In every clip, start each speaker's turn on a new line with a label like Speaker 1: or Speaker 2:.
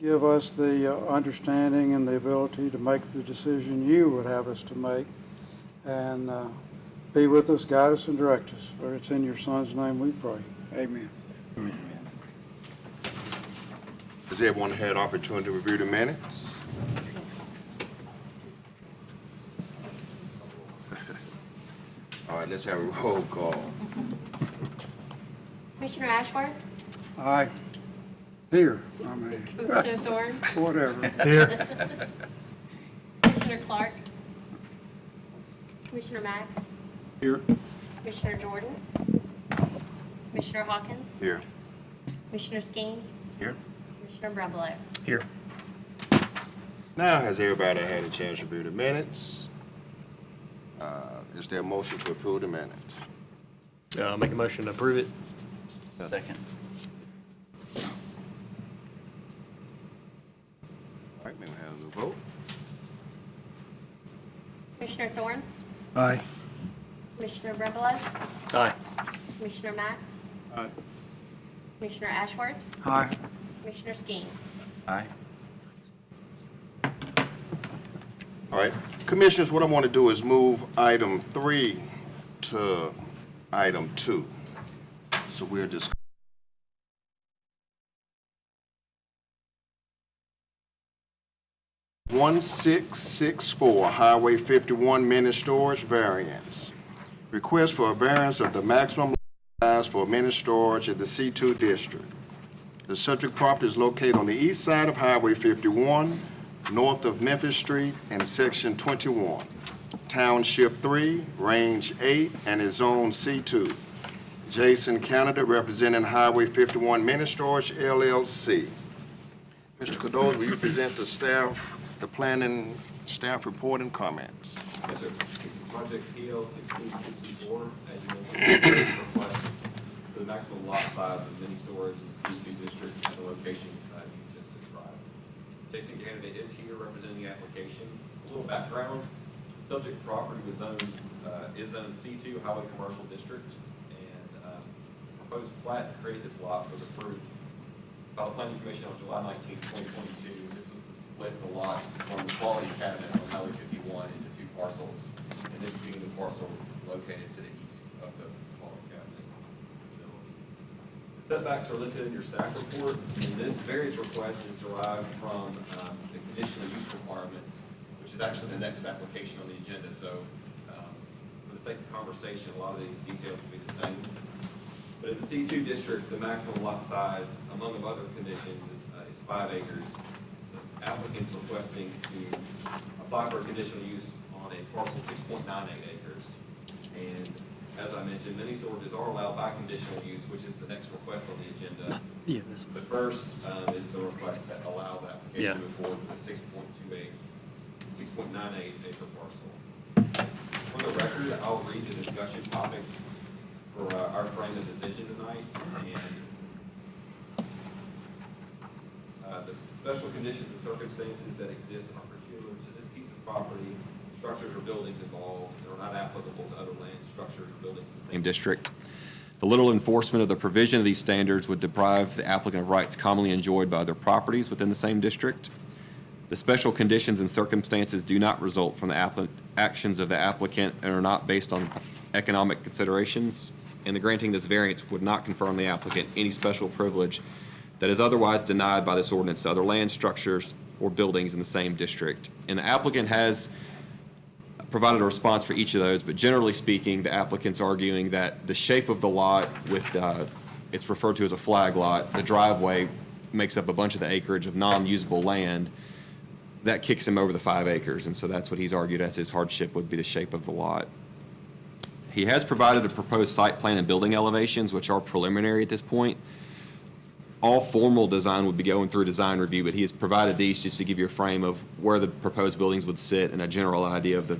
Speaker 1: give us the understanding and the ability to make the decision you would have us to make. And be with us, guide us, and direct us. For it's in your Son's name we pray. Amen.
Speaker 2: Amen. Has everyone had opportunity to review the minutes? All right, let's have a roll call.
Speaker 3: Commissioner Ashworth?
Speaker 1: Aye. Here, I mean.
Speaker 3: Commissioner Thorne?
Speaker 1: Whatever.
Speaker 4: Here.
Speaker 3: Commissioner Clark? Commissioner Max?
Speaker 4: Here.
Speaker 3: Commissioner Jordan? Commissioner Hawkins?
Speaker 2: Here.
Speaker 3: Commissioner Skeen?
Speaker 4: Here.
Speaker 3: Commissioner Brumbelow?
Speaker 4: Here.
Speaker 2: Now, has everybody had a chance to review the minutes? Is there a motion to approve the minutes?
Speaker 4: Make a motion to approve it.
Speaker 5: Second.
Speaker 2: All right, may we have the vote?
Speaker 3: Commissioner Thorne?
Speaker 4: Aye.
Speaker 3: Commissioner Brumbelow?
Speaker 4: Aye.
Speaker 3: Commissioner Max?
Speaker 4: Aye.
Speaker 3: Commissioner Ashworth?
Speaker 1: Aye.
Speaker 3: Commissioner Skeen?
Speaker 5: Aye.
Speaker 2: All right, Commissioners, what I want to do is move item 3 to item 2. So we're just (1664) Highway 51 mini storage variance. Request for a variance of the maximum size for mini storage in the C2 district. The subject property is located on the east side of Highway 51, north of Memphis Street in Section 21, Township 3, Range 8, and is Zone C2. Jason Canada, representing Highway 51 Mini Storage, LLC. Mr. Cardozo, will you present the staff, the planning staff report and comments?
Speaker 6: Yes, sir. Project PL 1664, as you mentioned, request for the maximum lot size of mini storage in the C2 district at the location you just described. Jason Canada is here representing the application. A little background: the subject property was zoned is zoned C2 Highway Commercial District, and proposed plat to create this lot was approved by the Planning Commission on July 19, 2022. This was to split the lot from the quality cabinet on Highway 51 into two parcels, and this being the parcel located to the east of the quality cabinet facility. The setbacks are listed in your staff report, and this variance request is derived from the conditional use requirements, which is actually the next application on the agenda. So for the sake of conversation, a lot of these details will be the same. But in the C2 district, the maximum lot size, among other conditions, is 5 acres. The applicant's requesting to apply for a conditional use on a parcel 6.98 acres. And as I mentioned, mini storages are allowed by conditional use, which is the next request on the agenda.
Speaker 4: Yeah.
Speaker 6: But first is the request to allow the application to move forward with a 6.98 acre parcel. For the record, I'll read the discussion topics for our frame of decision tonight, and the special conditions and circumstances that exist are peculiar to this piece of property. Structures or buildings involved are not applicable to other land structures or buildings in the same district. The little enforcement of the provision of these standards would deprive the applicant of rights commonly enjoyed by other properties within the same district. The special conditions and circumstances do not result from the actions of the applicant and are not based on economic considerations, and the granting this variance would not confer on the applicant any special privilege that is otherwise denied by this ordinance to other land structures or buildings in the same district. And the applicant has provided a response for each of those, but generally speaking, the applicant's arguing that the shape of the lot with, it's referred to as a flag lot, the driveway makes up a bunch of the acreage of non-usable land. That kicks him over the 5 acres, and so that's what he's argued as his hardship would be the shape of the lot. He has provided a proposed site plan and building elevations, which are preliminary at this point. All formal design would be going through design review, but he has provided these just to give you a frame of where the proposed buildings would sit and a general idea of the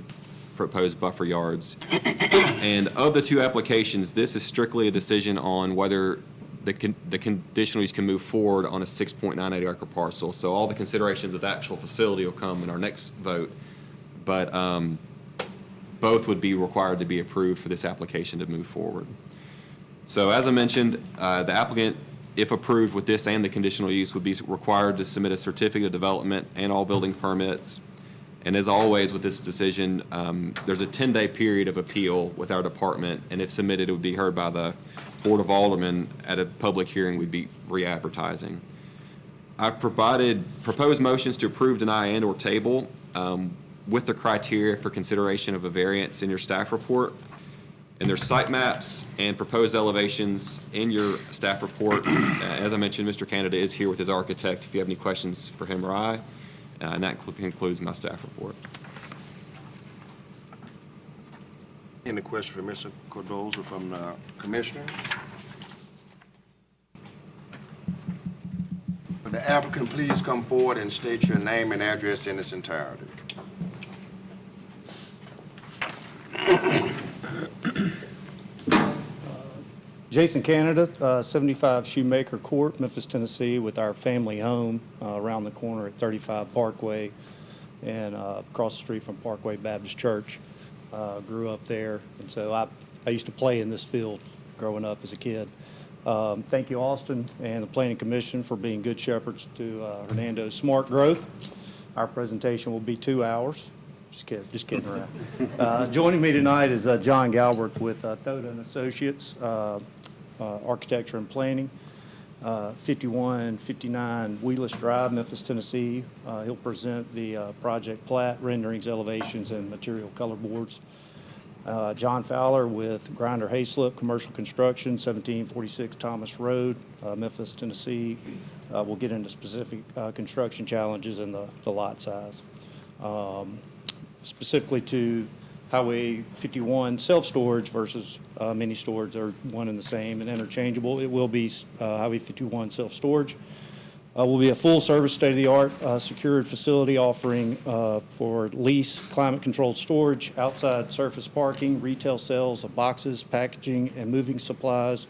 Speaker 6: proposed buffer yards. And of the two applications, this is strictly a decision on whether the conditional use can move forward on a 6.98 acre parcel. So all the considerations of the actual facility will come in our next vote, but both would be required to be approved for this application to move forward. So as I mentioned, the applicant if approved with this and the conditional use, would be required to submit a certificate of development and all building permits. And as always with this decision, there's a 10-day period of appeal with our department, and if submitted, it would be heard by the Board of Aldermen at a public hearing. We'd be re-advertising. I've proposed motions to approve, deny, and/or table with the criteria for consideration of a variance in your staff report. And there's site maps and proposed elevations in your staff report. As I mentioned, Mr. Canada is here with his architect if you have any questions for him or I. And that concludes my staff report.
Speaker 2: Any question for Mr. Cardoza from the commissioners? Would the applicant please come forward and state your name and address in its entirety?
Speaker 7: Jason Canada, 75 Shoemaker Court, Memphis, Tennessee, with our family home around the corner at 35 Parkway and across the street from Parkway Baptist Church. Grew up there, and so I used to play in this field growing up as a kid. Thank you, Austin, and the Planning Commission for being good shepherds to Hernando's smart growth. Our presentation will be 2 hours. Just kidding around. Joining me tonight is John Galbraith with Thoda & Associates, Architecture and Planning, 5159 Wheelers Drive, Memphis, Tennessee. He'll present the project plat, renderings, elevations, and material color boards. John Fowler with Grinder Hayslip Commercial Construction, 1746 Thomas Road, Memphis, Tennessee. We'll get into specific construction challenges and the lot size. Specifically to Highway 51 self-storage versus mini storage. They're one and the same and interchangeable. It will be Highway 51 self-storage. Will be a full-service, state-of-the-art secured facility offering for lease, climate-controlled storage, outside surface parking, retail sales of boxes, packaging, and moving supplies,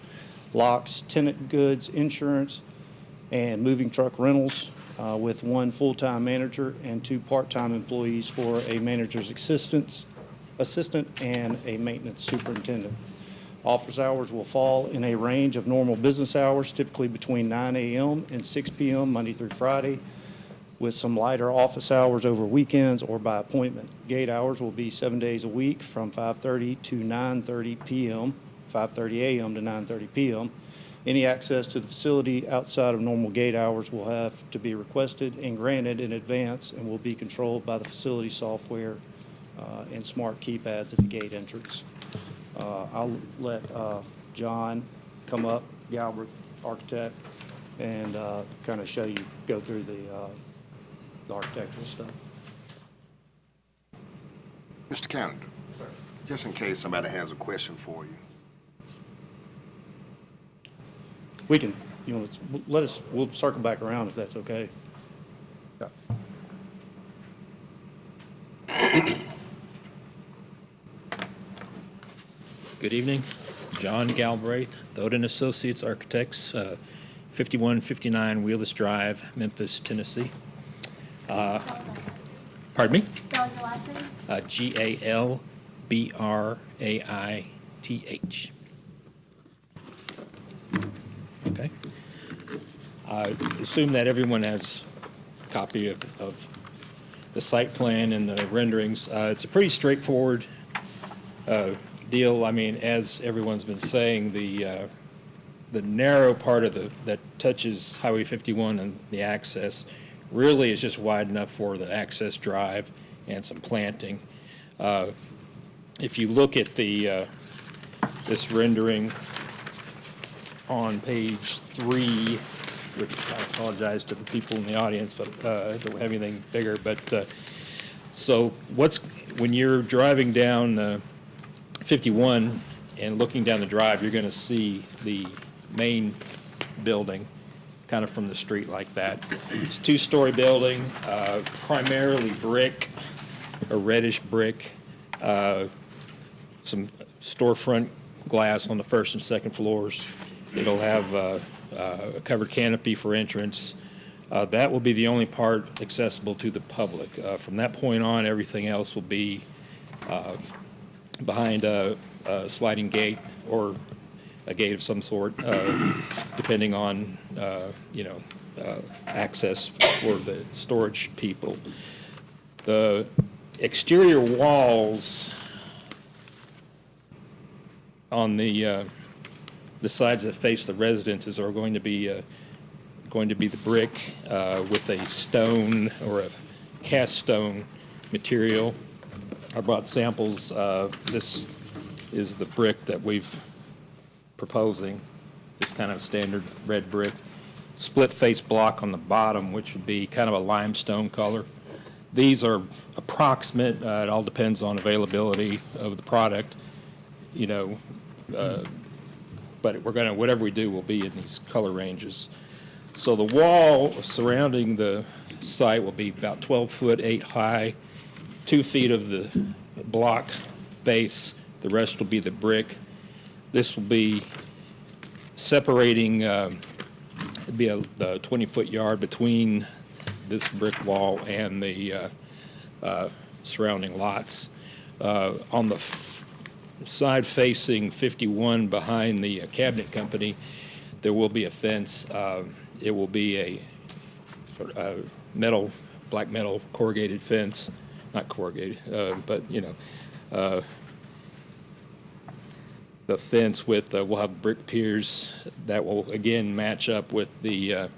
Speaker 7: locks, tenant goods, insurance, and moving truck rentals. With one full-time manager and 2 part-time employees for a manager's assistant and a maintenance superintendent. Office hours will fall in a range of normal business hours, typically between 9 a.m. and 6 p.m. Monday through Friday, with some lighter office hours over weekends or by appointment. Gate hours will be 7 days a week from 5:30 to 9:30 p.m., 5:30 a.m. to 9:30 p.m. Any access to the facility outside of normal gate hours will have to be requested and granted in advance and will be controlled by the facility software and smart keypads at the gate entrance. I'll let John come up, Galbraith, architect, and kind of go through the architectural stuff.
Speaker 2: Mr. Canada, just in case somebody has a question for you.
Speaker 7: We can, we'll circle back around if that's okay. Yeah.
Speaker 8: Good evening. John Galbraith, Thoda & Associates Architects, 5159 Wheelers Drive, Memphis, Tennessee. Pardon me?
Speaker 3: Spell your last name.
Speaker 8: Galbraith. Okay. I assume that everyone has a copy of the site plan and the renderings. It's a pretty straightforward deal. I mean, as everyone's been saying, the narrow part of that touches Highway 51 and the access really is just wide enough for the access drive and some planting. If you look at this rendering on page 3, which I apologize to the people in the audience, but I don't have anything bigger. But so when you're driving down 51 and looking down the drive, you're going to see the main building kind of from the street like that. It's a 2-story building, primarily brick, a reddish brick, some storefront glass on the first and second floors. It'll have a covered canopy for entrance. That will be the only part accessible to the public. From that point on, everything else will be behind a sliding gate or a gate of some sort, depending on, access for the storage people. The exterior walls on the sides that face the residences are going to be the brick with a stone or a cast stone material. I brought samples. This is the brick that we've proposing, just kind of standard red brick. Split face block on the bottom, which would be kind of a limestone color. These are approximate. It all depends on availability of the product, but we're going to, whatever we do will be in these color ranges. So the wall surrounding the site will be about 12 foot 8 high, 2 feet of the block base. The rest will be the brick. This will be separating, it'd be a 20-foot yard between this brick wall and the surrounding lots. On the side facing 51 behind the cabinet company, there will be a fence. It will be a black metal corrugated fence, not corrugated, but the fence with we'll have brick piers that will again match up with the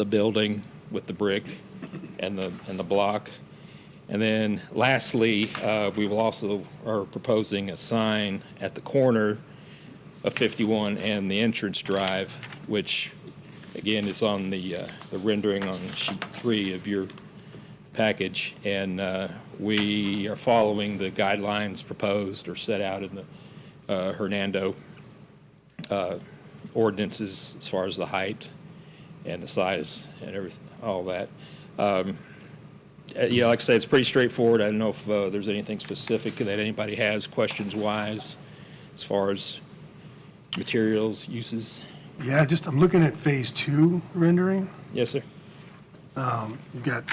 Speaker 8: building with the brick and the block. And then lastly, we will also are proposing a sign at the corner of 51 and the entrance drive, which again is on the rendering on sheet 3 of your package. And we are following the guidelines proposed or set out in the Hernando ordinances as far as the height and the size and everything, all that. Yeah, like I say, it's pretty straightforward. I don't know if there's anything specific that anybody has questions-wise as far as materials, uses.
Speaker 9: Yeah, I'm looking at phase 2 rendering.
Speaker 8: Yes, sir.
Speaker 9: You've got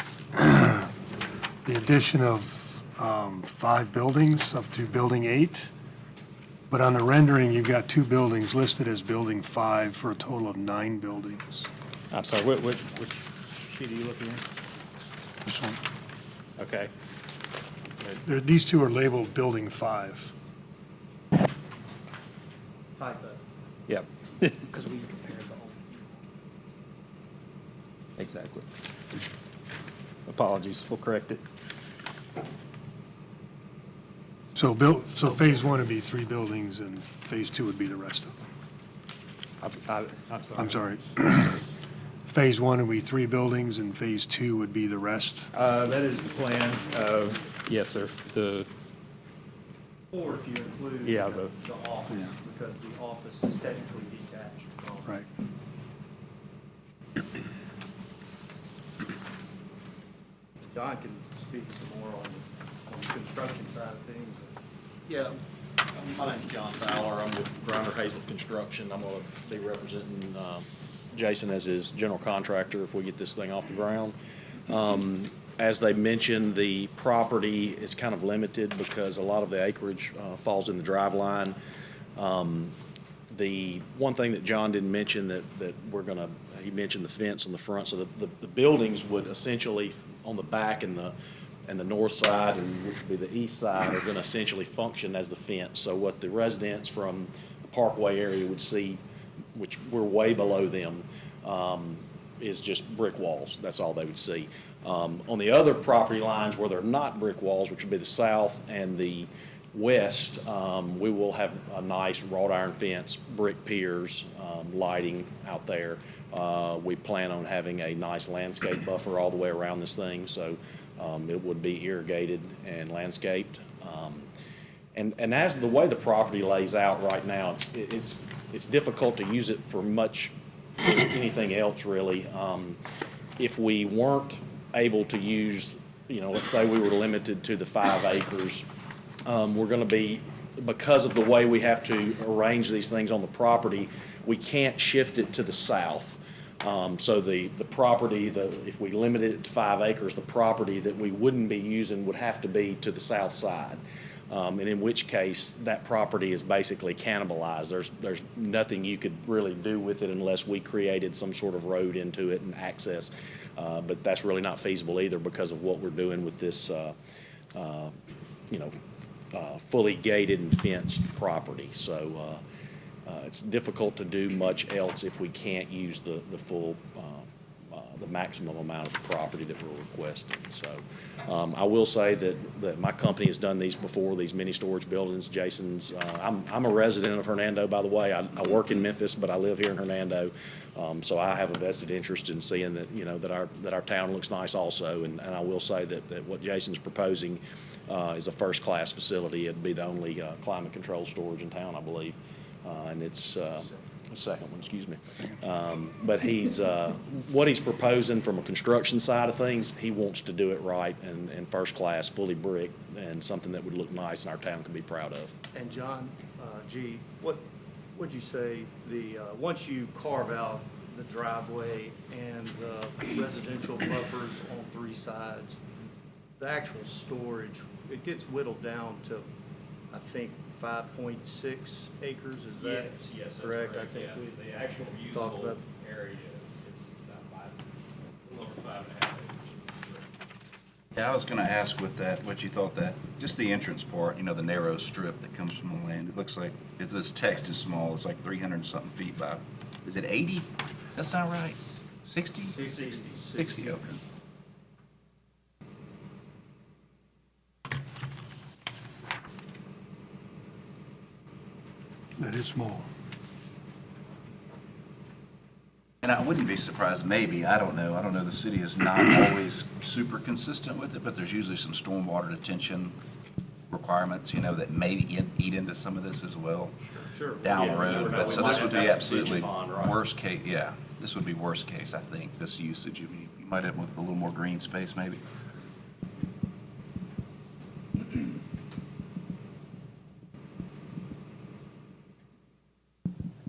Speaker 9: the addition of 5 buildings up to building 8. But on the rendering, you've got 2 buildings listed as building 5 for a total of 9 buildings.
Speaker 7: I'm sorry, which sheet are you looking at?
Speaker 9: This one.
Speaker 7: Okay.
Speaker 9: These 2 are labeled building 5.
Speaker 8: Yep.
Speaker 7: Because we compared the whole.
Speaker 8: Exactly. Apologies. We'll correct it.
Speaker 9: So phase 1 would be 3 buildings, and phase 2 would be the rest of them. I'm sorry. Phase 1 would be 3 buildings, and phase 2 would be the rest.
Speaker 8: That is the plan. Yes, sir. The
Speaker 7: 4 if you include
Speaker 8: Yeah,
Speaker 7: the office,
Speaker 9: Yeah.
Speaker 7: because the office is technically detached.
Speaker 9: Right.
Speaker 7: John can speak some more on the construction side of things.
Speaker 5: Yeah, my name's John Fowler. I'm with Grinder Hazlett Construction. I'm going to be representing Jason as his general contractor if we get this thing off the ground. As they mentioned, the property is kind of limited because a lot of the acreage falls in the drive line. The one thing that John didn't mention that he mentioned the fence on the front, so the buildings would essentially on the back and the north side, and which would be the east side, are going to essentially function as the fence. So what the residents from the Parkway area would see, which we're way below them, is just brick walls. That's all they would see. On the other property lines where they're not brick walls, which would be the south and the west, we will have a nice wrought iron fence, brick piers, lighting out there. We plan on having a nice landscape buffer all the way around this thing, so it would be irrigated and landscaped. And as the way the property lays out right now, it's difficult to use it for much anything else really. If we weren't able to use, let's say we were limited to the 5 acres, we're going to be, because of the way we have to arrange these things on the property, we can't shift it to the south. So the property, if we limited it to 5 acres, the property that we wouldn't be using would have to be to the south side. and in which case that property is basically cannibalized. There's nothing you could really do with it unless we created some sort of road into it and access. But that's really not feasible either because of what we're doing with this, fully gated and fenced property. So it's difficult to do much else if we can't use the full, the maximum amount of the property that we're requesting. So I will say that my company has done these before, these mini storage buildings. Jason's, I'm a resident of Hernando, by the way. I work in Memphis, but I live here in Hernando. So I have a vested interest in seeing that, that our town looks nice also. And I will say that what Jason's proposing is a first-class facility. It'd be the only climate-controlled storage in town, I believe. And it's the second one, excuse me. But what he's proposing from a construction side of things, he wants to do it right and first-class, fully brick, and something that would look nice and our town can be proud of.
Speaker 7: And John, what would you say once you carve out the driveway and the residential buffers on 3 sides, the actual storage, it gets whittled down to, I think, 5.6 acres, is that
Speaker 8: Yes, that's
Speaker 7: correct?
Speaker 8: correct.
Speaker 7: I think
Speaker 8: Yeah, the actual
Speaker 7: talked
Speaker 8: usable
Speaker 7: about-
Speaker 8: area is about a little over 5.5 acres.
Speaker 10: Yeah, I was gonna ask with that, what you thought that, just the entrance part, the narrow strip that comes from the land. It looks like, this text is small, it's like 300 and something feet by, is it 80? That sound right? 60? 60, okay.
Speaker 9: That is small.
Speaker 10: And I wouldn't be surprised, maybe, I don't know, the city is not always super consistent with it, but there's usually some stormwater detention requirements, that maybe eat into some of this as well.
Speaker 5: Sure.
Speaker 10: Down the
Speaker 5: Yeah, you never
Speaker 10: road,
Speaker 5: know.
Speaker 10: but
Speaker 5: We
Speaker 10: so
Speaker 5: might
Speaker 10: this
Speaker 5: have
Speaker 10: would
Speaker 5: to
Speaker 10: be
Speaker 5: have a
Speaker 10: absolutely
Speaker 5: detention pond, right?
Speaker 10: worst case, yeah. This would be worst case, I think, this usage. You might have with a little more green space, maybe.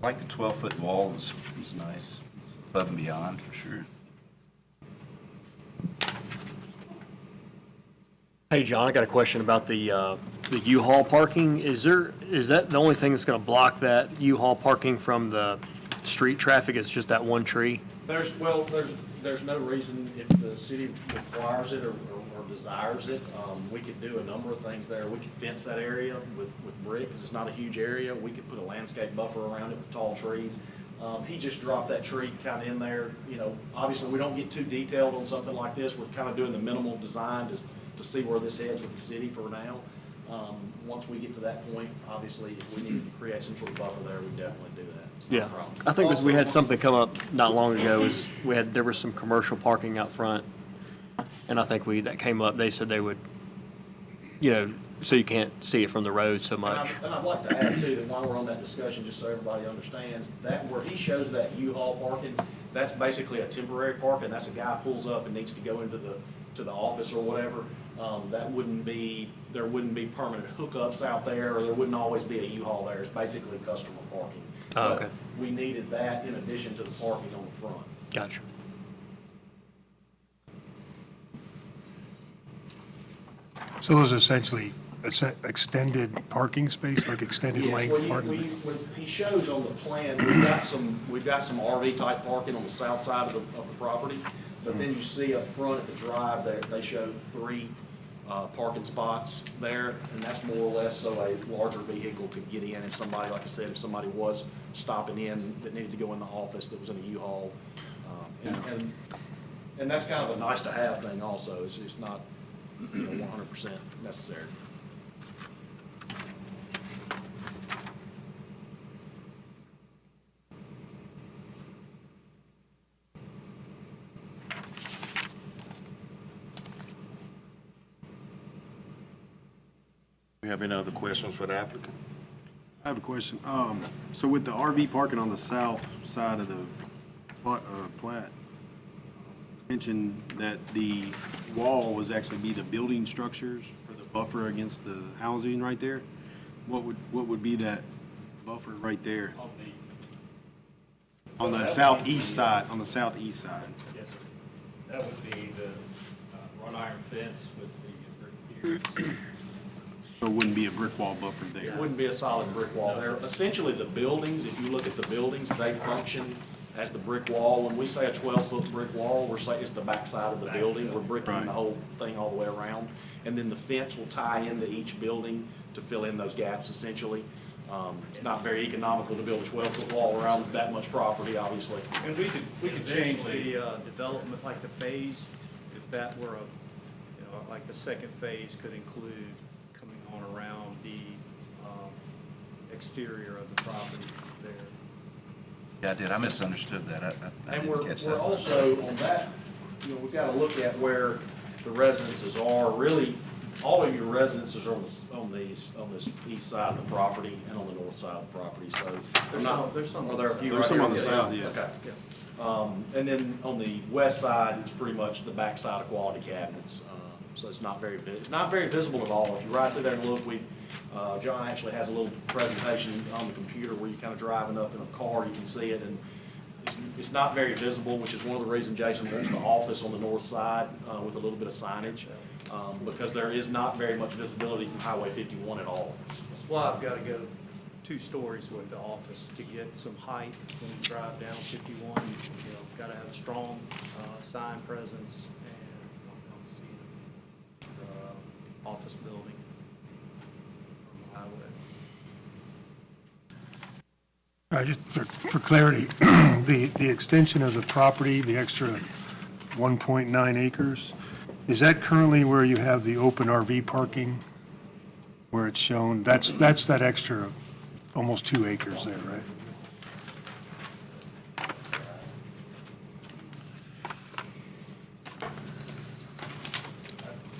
Speaker 10: I like the 12-foot wall, was nice, above and beyond, for sure.
Speaker 4: Hey, John, I got a question about the U-Haul parking. Is that the only thing that's going to block that U-Haul parking from the street traffic? It's just that one tree?
Speaker 5: There's no reason if the city requires it or desires it. We could do a number of things there. We could fence that area with brick, because it's not a huge area. We could put a landscape buffer around it with tall trees. He just dropped that tree kind of in there. Obviously, we don't get too detailed on something like this. We're kind of doing the minimal design to see where this heads with the city for now. Once we get to that point, obviously, if we needed to create some sort of buffer there, we'd definitely do that. It's not a
Speaker 4: Yeah.
Speaker 5: problem.
Speaker 4: I think we
Speaker 5: Also,
Speaker 4: had something come up not long ago, there was some commercial parking out front. And I think that came up, they said they would, so you can't see it from the road so much.
Speaker 5: And I'd like to add too, that while we're on that discussion, just so everybody understands, that where he shows that U-Haul parking, that's basically a temporary parking. That's a guy pulls up and needs to go into the office or whatever. There wouldn't be permanent hookups out there, or there wouldn't always be a U-Haul there. It's basically customer parking.
Speaker 4: Oh, okay.
Speaker 5: But we needed that in addition to the parking on the front.
Speaker 4: Gotcha.
Speaker 9: So those are essentially extended parking space, like extended
Speaker 5: Yes,
Speaker 9: length
Speaker 5: well,
Speaker 9: parking?
Speaker 5: when he shows on the plan, we've got some RV type parking on the south side of the property, but then you see up front at the drive there, they show 3 parking spots there, and that's more or less so a larger vehicle could get in if somebody, like I said, if somebody was stopping in that needed to go in the office that was in a U-Haul. And that's kind of a nice to have thing also. It's not 100% necessary.
Speaker 2: We have any other questions for the applicant?
Speaker 11: I have a question. So with the RV parking on the south side of the plat, mentioned that the wall was actually be the building structures for the buffer against the housing right there. What would be that buffer right there? On the southeast side, on the southeast side.
Speaker 8: Yes, sir. That would be the wrought iron fence with the brick piers.
Speaker 11: So it wouldn't be a brick wall buffer
Speaker 5: It
Speaker 11: there?
Speaker 5: wouldn't be a solid brick wall there. Essentially, the buildings, if you look at the buildings, they function as the brick wall. When we say a 12-foot brick wall, we're saying it's the backside of the building. We're bricking
Speaker 11: Right.
Speaker 5: the whole thing all the way around. And then the fence will tie into each building to fill in those gaps essentially. It's not very economical to build a 12-foot wall around that much property, obviously.
Speaker 7: And we could change the development, like the phase, if that were like the second phase could include coming on around the exterior of the property there.
Speaker 10: Yeah, I did. I misunderstood that. I
Speaker 5: And
Speaker 10: didn't catch
Speaker 5: we're
Speaker 10: that.
Speaker 5: also on that, we've got to look at where the residences are. Really, all of your residences are on this east side of the property and on the north side of the property, so.
Speaker 7: There's some
Speaker 5: Are there a few
Speaker 11: There's
Speaker 5: right
Speaker 11: some
Speaker 5: here?
Speaker 11: on the south, yeah.
Speaker 5: Okay. And then on the west side, it's pretty much the back side of Quality Cabinets. So it's not very visible at all. If you ride through there and look, John actually has a little presentation on the computer where you're kind of driving up in a car, you can see it, and it's not very visible, which is one of the reasons Jason wants the office on the north side with a little bit of signage, because there is not very much visibility from Highway 51 at all.
Speaker 7: That's why I've got to go 2 stories with the office to get some height when you drive down 51. Got to have a strong sign presence and see the office building from the highway.
Speaker 9: Just for clarity, the extension of the property, the extra 1.9 acres, is that currently where you have the open RV parking, where it's shown? That's that extra, almost 2 acres there, right?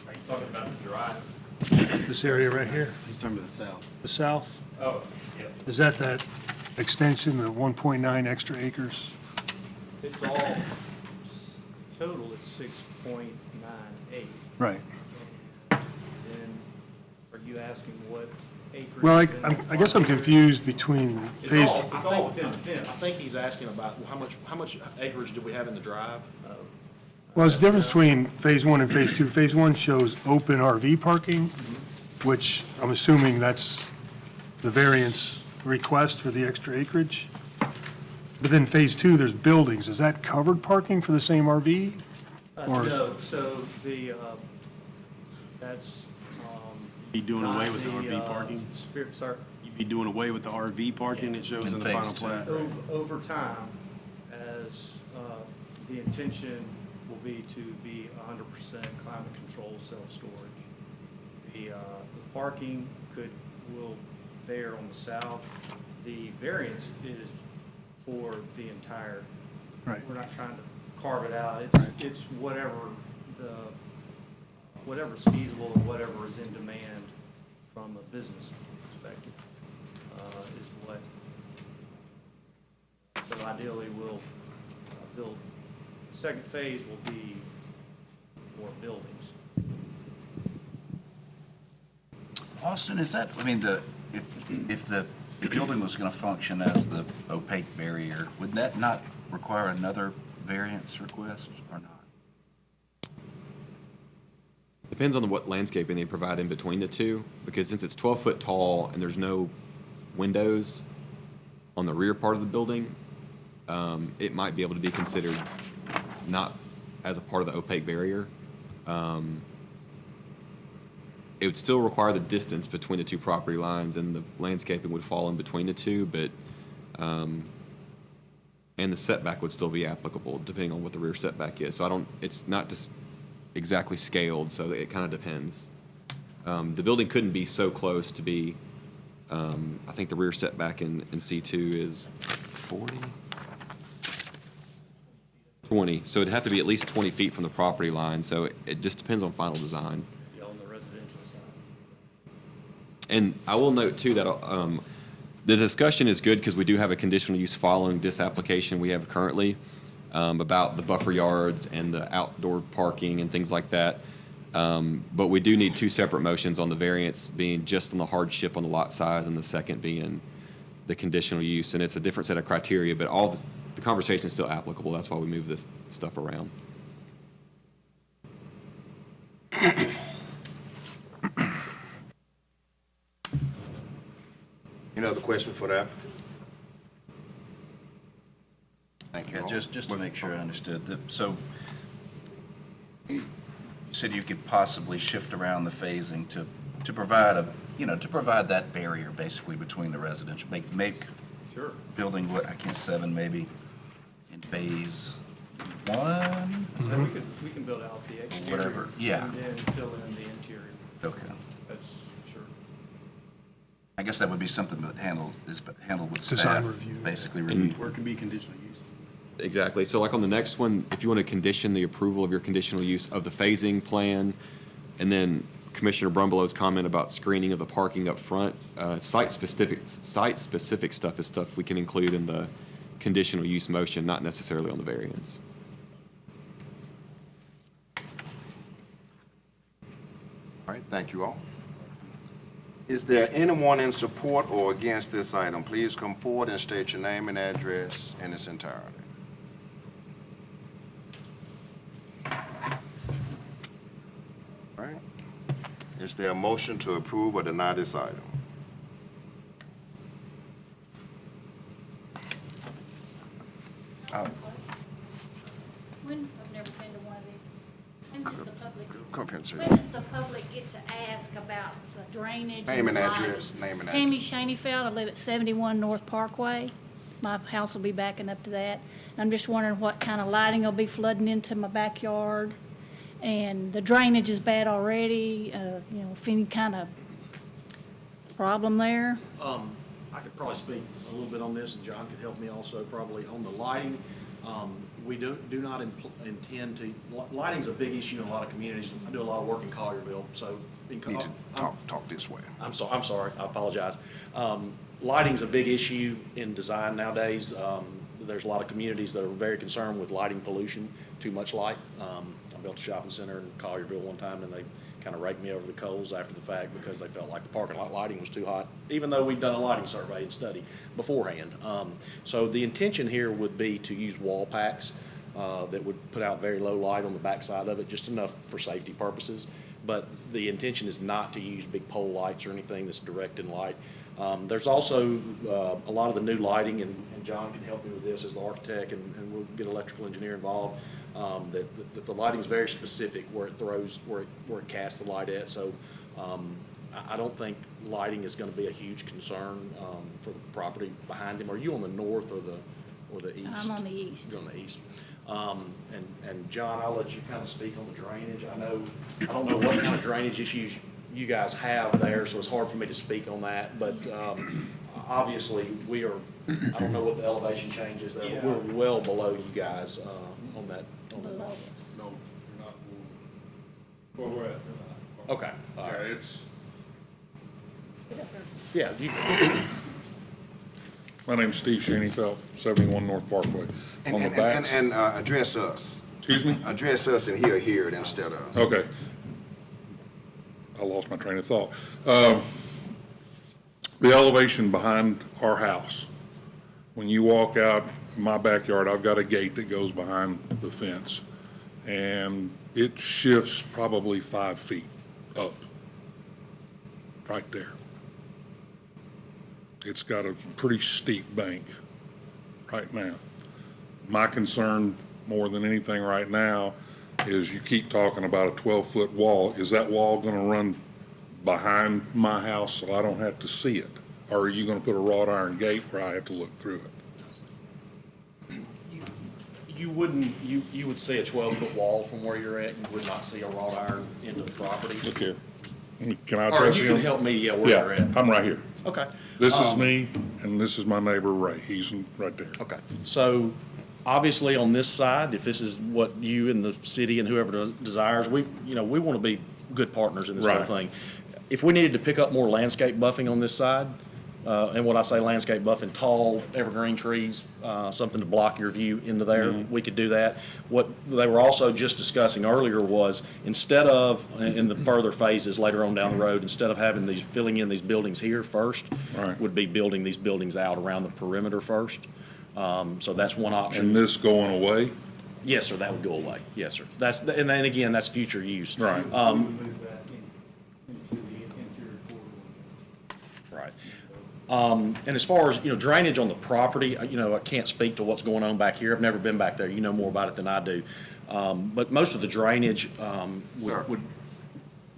Speaker 4: Are you talking about the drive?
Speaker 9: This area right here,
Speaker 11: He's talking about the south.
Speaker 9: the south?
Speaker 4: Oh, yeah.
Speaker 9: Is that extension, the 1.9 extra acres?
Speaker 7: It's all, total is 6.98.
Speaker 9: Right.
Speaker 7: And are you asking what acreage?
Speaker 9: Well,
Speaker 7: is in the
Speaker 9: I guess I'm
Speaker 7: park?
Speaker 9: confused between phase,
Speaker 7: It's all within the fence.
Speaker 5: I think he's asking about how much acreage do we have in the drive?
Speaker 9: well, there's a difference between phase 1 and phase 2. Phase 1 shows open RV parking, which I'm assuming that's the variance request for the extra acreage. But then phase 2, there's buildings. Is that covered parking for the same RV? Or-
Speaker 7: No, so that's,
Speaker 11: Be doing away
Speaker 7: not
Speaker 11: with the RV parking?
Speaker 7: Sorry,
Speaker 11: You'd be doing away with the RV parking it shows in the final
Speaker 10: phase 2.
Speaker 11: plat?
Speaker 7: over time, as the intention will be to be 100% climate control self-storage. The parking will there on the south. The variance is for the entire.
Speaker 9: Right.
Speaker 7: We're not trying to carve it out. It's whatever's feasible or whatever is in demand from a business perspective is what. So ideally, we'll build. The second phase will be more buildings.
Speaker 10: Austin, is that, I mean, if the building was going to function as the opaque barrier, would that not require another variance request or not?
Speaker 6: Depends on what landscaping they provide in between the two, because since it's 12 foot tall and there's no windows on the rear part of the building, it might be able to be considered not as a part of the opaque barrier. It would still require the distance between the two property lines, and the landscaping would fall in between the two, but, and the setback would still be applicable depending on what the rear setback is. So it's not just exactly scaled, so it kind of depends. The building couldn't be so close to be, I think the rear setback in C2 is 40? 20, so it'd have to be at least 20 feet from the property line, so it just depends on final design.
Speaker 7: Yeah, on the residential side.
Speaker 6: And I will note, too, that the discussion is good because we do have a conditional use following this application we have currently about the buffer yards and the outdoor parking and things like that. But we do need 2 separate motions on the variance being just on the hardship on the lot size and the second being the conditional use. And it's a different set of criteria, but all the conversation is still applicable. That's why we move this stuff around.
Speaker 2: Any other questions for the applicant? Thank you
Speaker 10: Yeah,
Speaker 2: all.
Speaker 10: just to make sure I understood, so you said you could possibly shift around the phasing to provide to provide that barrier basically between the residential, make
Speaker 11: Sure.
Speaker 10: building, what, I guess 7 maybe in phase 1?
Speaker 5: So we can build out the exterior.
Speaker 10: Whatever, yeah.
Speaker 5: And then fill in the interior.
Speaker 10: Okay.
Speaker 5: That's, sure.
Speaker 10: I guess that would be something that handled with staff.
Speaker 9: Design review.
Speaker 10: Basically review.
Speaker 11: Where it can be conditional use.
Speaker 6: Exactly. So like on the next one, if you want to condition the approval of your conditional use of the phasing plan, and then Commissioner Brumbulow's comment about screening of the parking up front, site-specific stuff is stuff we can include in the conditional use motion, not necessarily on the variance.
Speaker 2: All right, thank you all. Is there anyone in support or against this item? Please come forward and state your name and address in its entirety. All right. Is there a motion to approve or deny this item?
Speaker 12: I've never been to one of these. When does the public,
Speaker 2: Come up here and say
Speaker 12: when
Speaker 2: that.
Speaker 12: does the public get to ask about the drainage?
Speaker 2: Name and
Speaker 12: the lighting?
Speaker 2: address, name and
Speaker 12: Tammy Shaneyfeld, I live at 71 North Parkway. My house will be backing up to that. I'm just wondering what kind of lighting will be flooding into my backyard. And the drainage is bad already, if any kind of problem there.
Speaker 5: I could probably speak a little bit on this, and John could help me also probably on the lighting. We do not intend to, lighting's a big issue in a lot of communities. I do a lot of work in Collierville, so.
Speaker 2: Need to talk this way.
Speaker 5: I'm sorry, I apologize. Lighting's a big issue in design nowadays. There's a lot of communities that are very concerned with lighting pollution, too much light. I built a shopping center in Collierville one time, and they kind of raked me over the coals after the fact because they felt like the parking lot lighting was too hot, even though we'd done a lighting survey and study beforehand. So the intention here would be to use wall packs that would put out very low light on the backside of it, just enough for safety purposes. But the intention is not to use big pole lights or anything that's direct in light. There's also a lot of the new lighting, and John can help me with this as the architect, and we'll get electrical engineer involved, that the lighting is very specific where it throws, where it casts the light at. So I don't think lighting is going to be a huge concern for the property behind him. Are you on the north or the east?
Speaker 12: I'm on the east.
Speaker 5: You're on the east. And John, I'll let you kind of speak on the drainage. I don't know what kind of drainage issues you guys have there, so it's hard for me to speak on that. But obviously, I don't know what the elevation change is there, but we're well below you guys on that.
Speaker 12: Below.
Speaker 13: No, you're not where we're at.
Speaker 5: Okay. All
Speaker 13: Yeah,
Speaker 5: right.
Speaker 13: it's,
Speaker 5: Yeah.
Speaker 13: my name's Steve Shaneyfeld, 71 North Parkway. On the back.
Speaker 2: And address us.
Speaker 13: Excuse me?
Speaker 2: Address us and he'll hear it instead of.
Speaker 13: Okay. I lost my train of thought. The elevation behind our house, when you walk out in my backyard, I've got a gate that goes behind the fence, and it shifts probably 5 feet up, right there. It's got a pretty steep bank right now. My concern more than anything right now is you keep talking about a 12-foot wall. Is that wall going to run behind my house so I don't have to see it? Or are you going to put a wrought iron gate where I have to look through it?
Speaker 5: You would see a 12-foot wall from where you're at. You would not see a wrought iron into the property.
Speaker 13: Look here. Can I
Speaker 5: Or
Speaker 13: address
Speaker 5: you
Speaker 13: him?
Speaker 5: can help me, where you're at.
Speaker 13: Yeah, I'm right here.
Speaker 5: Okay.
Speaker 13: This is me, and this is my neighbor Ray. He's right there.
Speaker 5: Okay, so obviously on this side, if this is what you and the city and whoever desires, we want to be good partners in this whole
Speaker 13: Right.
Speaker 5: thing. If we needed to pick up more landscape buffing on this side, and when I say landscape buffing, tall evergreen trees, something to block your view into there, we could do that. What they were also just discussing earlier was, instead of, in the further phases later on down the road, instead of filling in these buildings here first,
Speaker 13: Right.
Speaker 5: would be building these buildings out around the perimeter first. So that's one option.
Speaker 13: And this going away?
Speaker 5: Yes, sir, that would go away. Yes, sir. And then again, that's future use.
Speaker 13: Right.
Speaker 5: Right. And as far as, drainage on the property, I can't speak to what's going on back here. I've never been back there. You know more about it than I do. But most of the drainage would.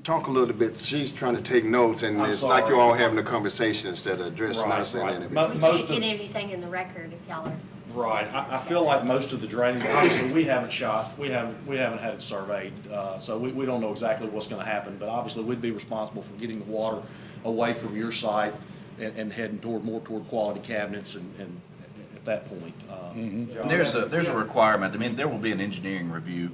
Speaker 2: Talk a little bit, she's trying to take notes, and
Speaker 5: I'm
Speaker 2: it's like
Speaker 5: sorry.
Speaker 2: you all having a conversation instead of addressing
Speaker 5: Right,
Speaker 2: us and
Speaker 5: right.
Speaker 2: anything.
Speaker 5: Mo-
Speaker 14: We
Speaker 5: most
Speaker 14: can't
Speaker 5: of-
Speaker 14: get anything in the record if y'all are.
Speaker 5: Right, I feel like most of the drainage, obviously, we haven't had it surveyed, so we don't know exactly what's gonna happen, but obviously, we'd be responsible for getting the water away from your site and heading more toward quality cabinets and at that point.
Speaker 10: And there's a requirement, I mean, there will be an engineering review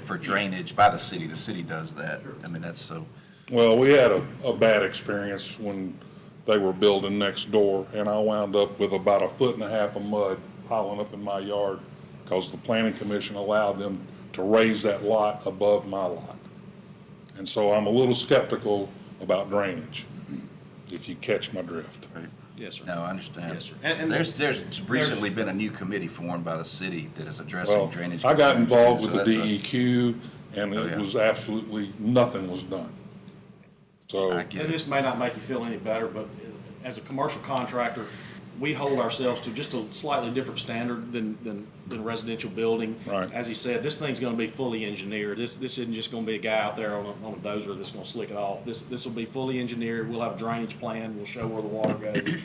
Speaker 10: for drainage by the city. The city does that. I mean, that's so.
Speaker 13: Well, we had a bad experience when they were building next door, and I wound up with about 1.5 feet of mud piling up in my yard because the planning commission allowed them to raise that lot above my lot. And so I'm a little skeptical about drainage, if you catch my drift.
Speaker 5: Yes, sir.
Speaker 10: No, I understand.
Speaker 5: Yes, sir. And
Speaker 10: There's recently been a new committee formed by the city that is addressing
Speaker 13: Well,
Speaker 10: drainage.
Speaker 13: I got
Speaker 10: concerns,
Speaker 13: involved
Speaker 10: too,
Speaker 13: with
Speaker 10: so
Speaker 13: the
Speaker 10: that's a-
Speaker 13: DEQ, and
Speaker 10: Oh,
Speaker 13: it
Speaker 10: yeah.
Speaker 13: was absolutely, nothing was done. So.
Speaker 10: I get
Speaker 5: And
Speaker 10: it.
Speaker 5: this may not make you feel any better, but as a commercial contractor, we hold ourselves to just a slightly different standard than residential building.
Speaker 13: Right.
Speaker 5: As he said, this thing's gonna be fully engineered. This isn't just gonna be a guy out there on a dozer that's gonna slick it off. This will be fully engineered. We'll have a drainage plan. We'll show where the water goes.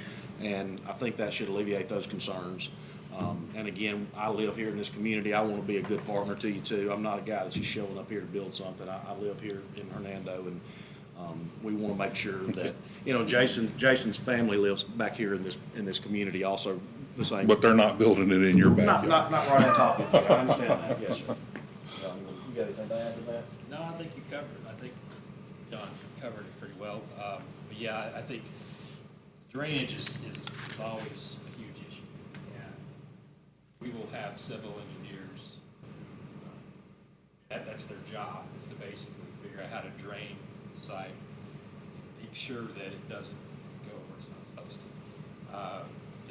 Speaker 5: And I think that should alleviate those concerns. And again, I live here in this community. I wanna be a good partner to you too. I'm not a guy that's just showing up here to build something. I live here in Hernando, and we want to make sure that, Jason's family lives back here in this community also the same.
Speaker 13: But they're not building it in your
Speaker 5: Not
Speaker 13: backyard.
Speaker 5: right on top of it. I understand that, yes, sir. You got anything to add to that?
Speaker 3: No, I think you covered it. I think John covered it pretty well. But yeah, I think drainage is always a huge issue. And we will have civil engineers who, that's their job, is to basically figure out how to drain the site, make sure that it doesn't go where it's not supposed to.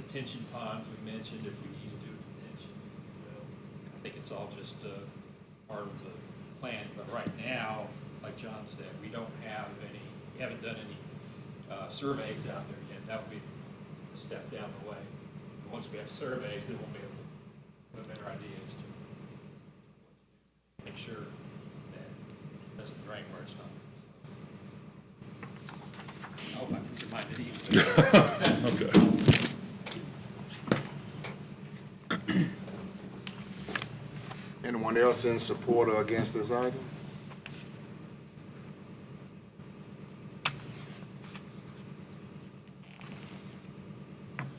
Speaker 3: Detention ponds, we mentioned, if we need to do a detention, we will. I think it's all just part of the plan. But right now, like John said, we haven't done any surveys out there yet. That would be a step down the way. But once we have surveys, then we'll be able to have a better idea as to make sure that it doesn't drain where it's not. I hope I can remind it even better.
Speaker 13: Okay.
Speaker 2: Anyone else in support or against this item?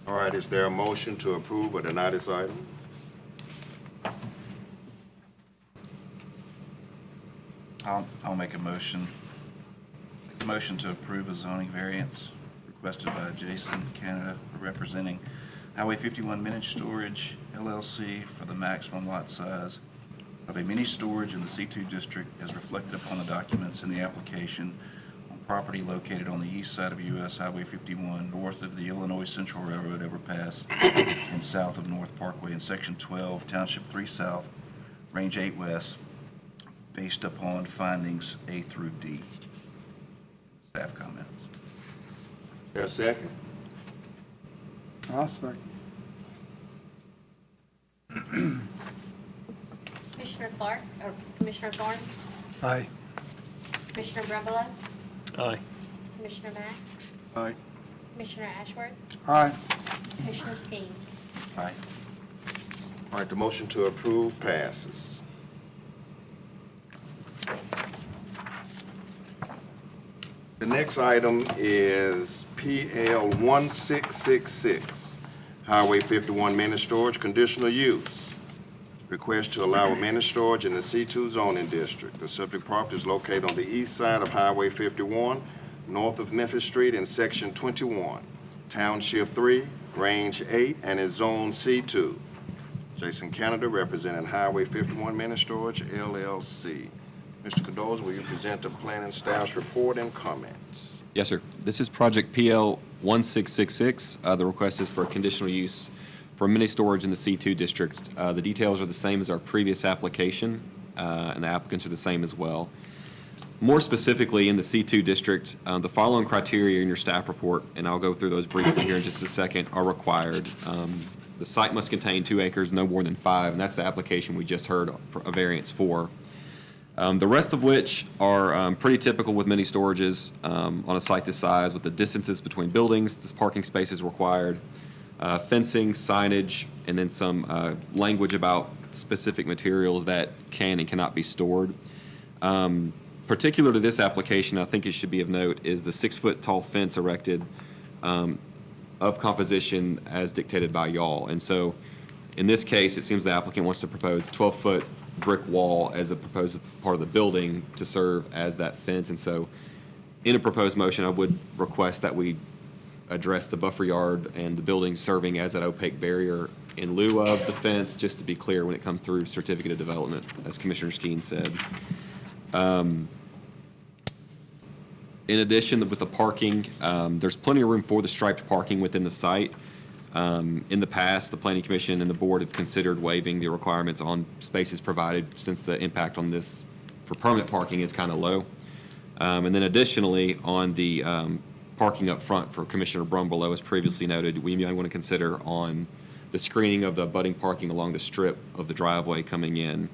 Speaker 2: All right, is there a motion to approve or deny this item?
Speaker 10: I'll make a motion. Make a motion to approve a zoning variance requested by Jason Canada, representing Highway 51 Managed Storage LLC for the maximum lot size of a mini storage in the C2 district as reflected upon the documents in the application on property located on the east side of US Highway 51, north of the Illinois Central Railroad overpass and south of North Parkway in Section 12, Township 3 South, Range 8 West, based upon findings A through D. Staff comments.
Speaker 2: There a second?
Speaker 1: I'll second.
Speaker 14: Commissioner Clark, or Commissioner Thorne,
Speaker 9: Aye.
Speaker 14: Commissioner Brumbelow,
Speaker 4: Aye.
Speaker 14: Commissioner Mack,
Speaker 11: Aye.
Speaker 14: Commissioner Ashworth,
Speaker 1: Aye.
Speaker 14: Commissioner Skeen.
Speaker 10: Aye.
Speaker 2: All right, the motion to approve passes. The next item is PL 1666, Highway 51 Managed Storage, Conditional Use. Request to allow a managed storage in the C2 zoning district. The subject property is located on the east side of Highway 51, north of Memphis Street in Section 21, Township 3, Range 8, and is Zone C2. Jason Canada, representing Highway 51 Managed Storage, LLC. Mr. Cadoza, will you present the planning staff's report and comments?
Speaker 6: Yes, sir. This is project PL 1666. The request is for a conditional use for mini storage in the C2 district. The details are the same as our previous application, and the applicants are the same as well. More specifically, in the C2 district, the following criteria in your staff report, and I'll go through those briefly here in just a second, are required. The site must contain 2 acres, no more than 5, and that's the application we just heard for a variance for. The rest of which are pretty typical with mini storages on a site this size, with the distances between buildings, this parking spaces required, fencing, signage, and then some language about specific materials that can and cannot be stored. Particular to this application, I think it should be of note, is the 6-foot-tall fence erected of composition as dictated by y'all. And so, in this case, it seems the applicant wants to propose 12-foot brick wall as a proposed part of the building to serve as that fence. And so, in a proposed motion, I would request that we address the buffer yard and the building serving as that opaque barrier in lieu of the fence, just to be clear when it comes through certificate of development, as Commissioner Skeen said. In addition, with the parking, there's plenty of room for the striped parking within the site. In the past, the Planning Commission and the board have considered waiving the requirements on spaces provided, since the impact on this for permanent parking is kind of low. And then additionally, on the parking up front for Commissioner Brumbelow, as previously noted, we might want to consider on the screening of the abutting parking along the strip of the driveway coming in.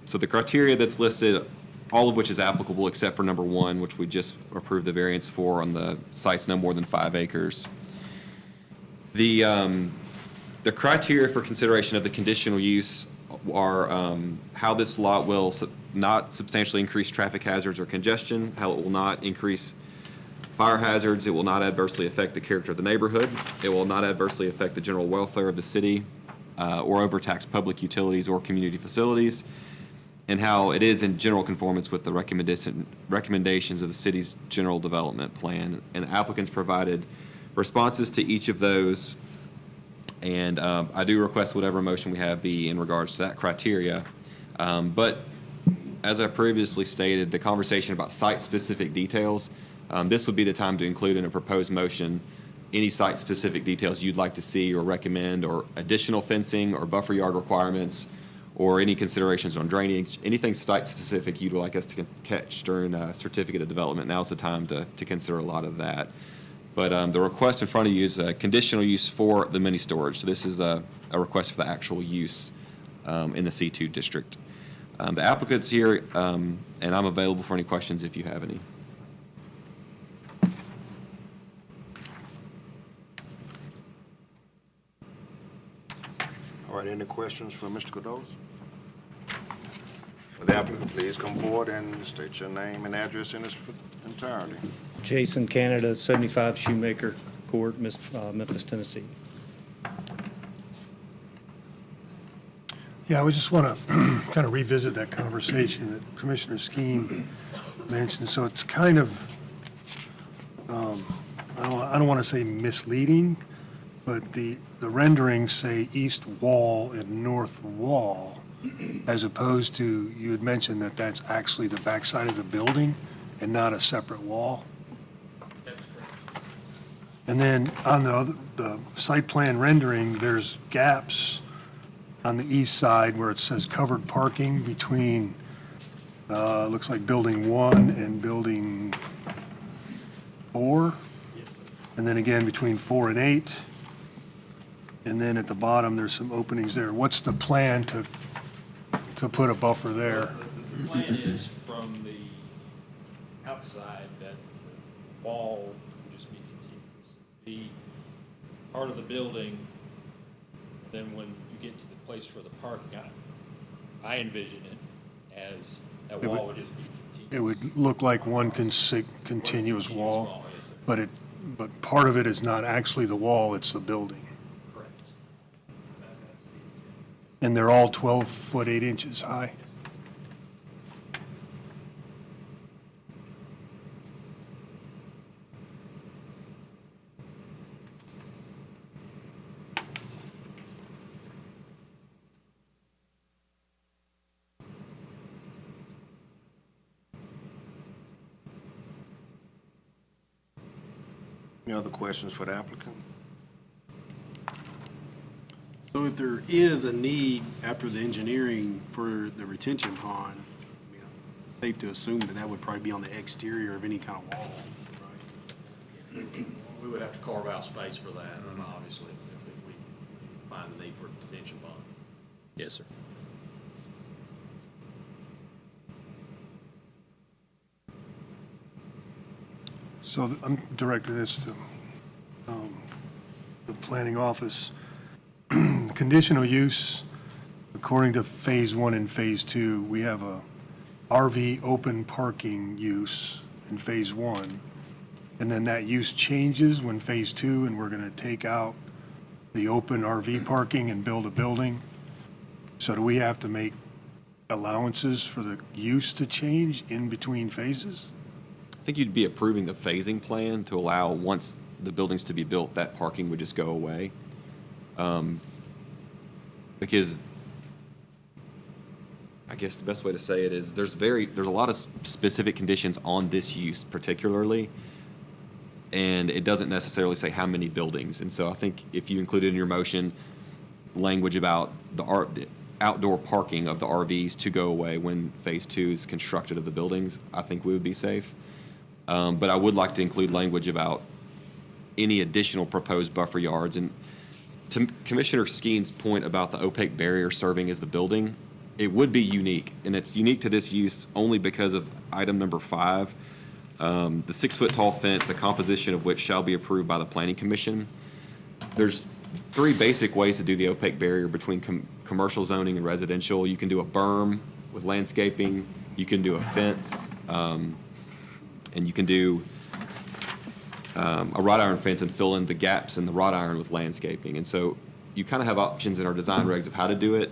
Speaker 6: So the criteria that's listed, all of which is applicable except for number 1, which we just approved the variance for on the sites no more than 5 acres. The criteria for consideration of the conditional use are how this lot will not substantially increase traffic hazards or congestion, how it will not increase fire hazards, it will not adversely affect the character of the neighborhood, it will not adversely affect the general welfare of the city, or overtax public utilities or community facilities, and how it is in general conformance with the recommendations of the city's general development plan. And applicants provided responses to each of those, and I do request whatever motion we have be in regards to that criteria. But as I previously stated, the conversation about site-specific details, this would be the time to include in a proposed motion any site-specific details you'd like to see or recommend, or additional fencing or buffer yard requirements, or any considerations on drainage, anything site-specific you'd like us to catch during a certificate of development. Now's the time to consider a lot of that. But the request in front of you is a conditional use for the mini storage. So this is a request for the actual use in the C2 district. The applicant's here, and I'm available for any questions if you have any.
Speaker 2: All right, any questions for Mr. Cados? Will the applicant please come forward and state your name and address in its entirety?
Speaker 7: Jason Canada, 75 Shoemaker Court, Memphis, Tennessee.
Speaker 9: Yeah, I would just want to kind of revisit that conversation that Commissioner Skeen mentioned. So it's kind of, I don't want to say misleading, but the renderings say east wall and north wall, as opposed to, you had mentioned that that's actually the backside of the building and not a separate wall. And then on the site plan rendering, there's gaps on the east side where it says covered parking between, looks like building 1 and building 4. And then again between 4 and 8. And then at the bottom, there's some openings there. What's the plan to put a buffer there?
Speaker 3: The plan is from the outside that the wall will just be continuous. The part of the building, then when you get to the place for the parking, I envision it as that wall would just be continuous.
Speaker 9: It would look like one continuous wall, but part of it is not actually the wall, it's the building.
Speaker 3: Correct.
Speaker 9: And they're all 12 foot 8 inches high.
Speaker 2: Any other questions for the applicant?
Speaker 11: So if there is a need after the engineering for the retention pond, safe to assume that that would probably be on the exterior of any kind of wall, right?
Speaker 5: We would have to carve out space for that, obviously, if we find the need for a detention pond.
Speaker 8: Yes, sir.
Speaker 9: So I'm directing this to the planning office. Conditional use, according to Phase 1 and Phase 2, we have a RV open parking use in Phase 1, and then that use changes when Phase 2, and we're going to take out the open RV parking and build a building. So do we have to make allowances for the use to change in between phases?
Speaker 15: I think you'd be approving the phasing plan to allow, once the building's to be built, that parking would just go away. Because I guess the best way to say it is there's a lot of specific conditions on this use particularly, and it doesn't necessarily say how many buildings. And so I think if you included in your motion language about the outdoor parking of the RVs to go away when Phase 2 is constructed of the buildings, I think we would be safe. But I would like to include language about any additional proposed buffer yards. And to Commissioner Skeen's point about the opaque barrier serving as the building, it would be unique. And it's unique to this use only because of item number 5, the 6-foot tall fence, a composition of which shall be approved by the Planning Commission. There's 3 basic ways to do the opaque barrier between commercial zoning and residential. You can do a berm with landscaping, you can do a fence, and you can do a wrought iron fence and fill in the gaps in the wrought iron with landscaping. And so you kind of have options in our design regs of how to do it.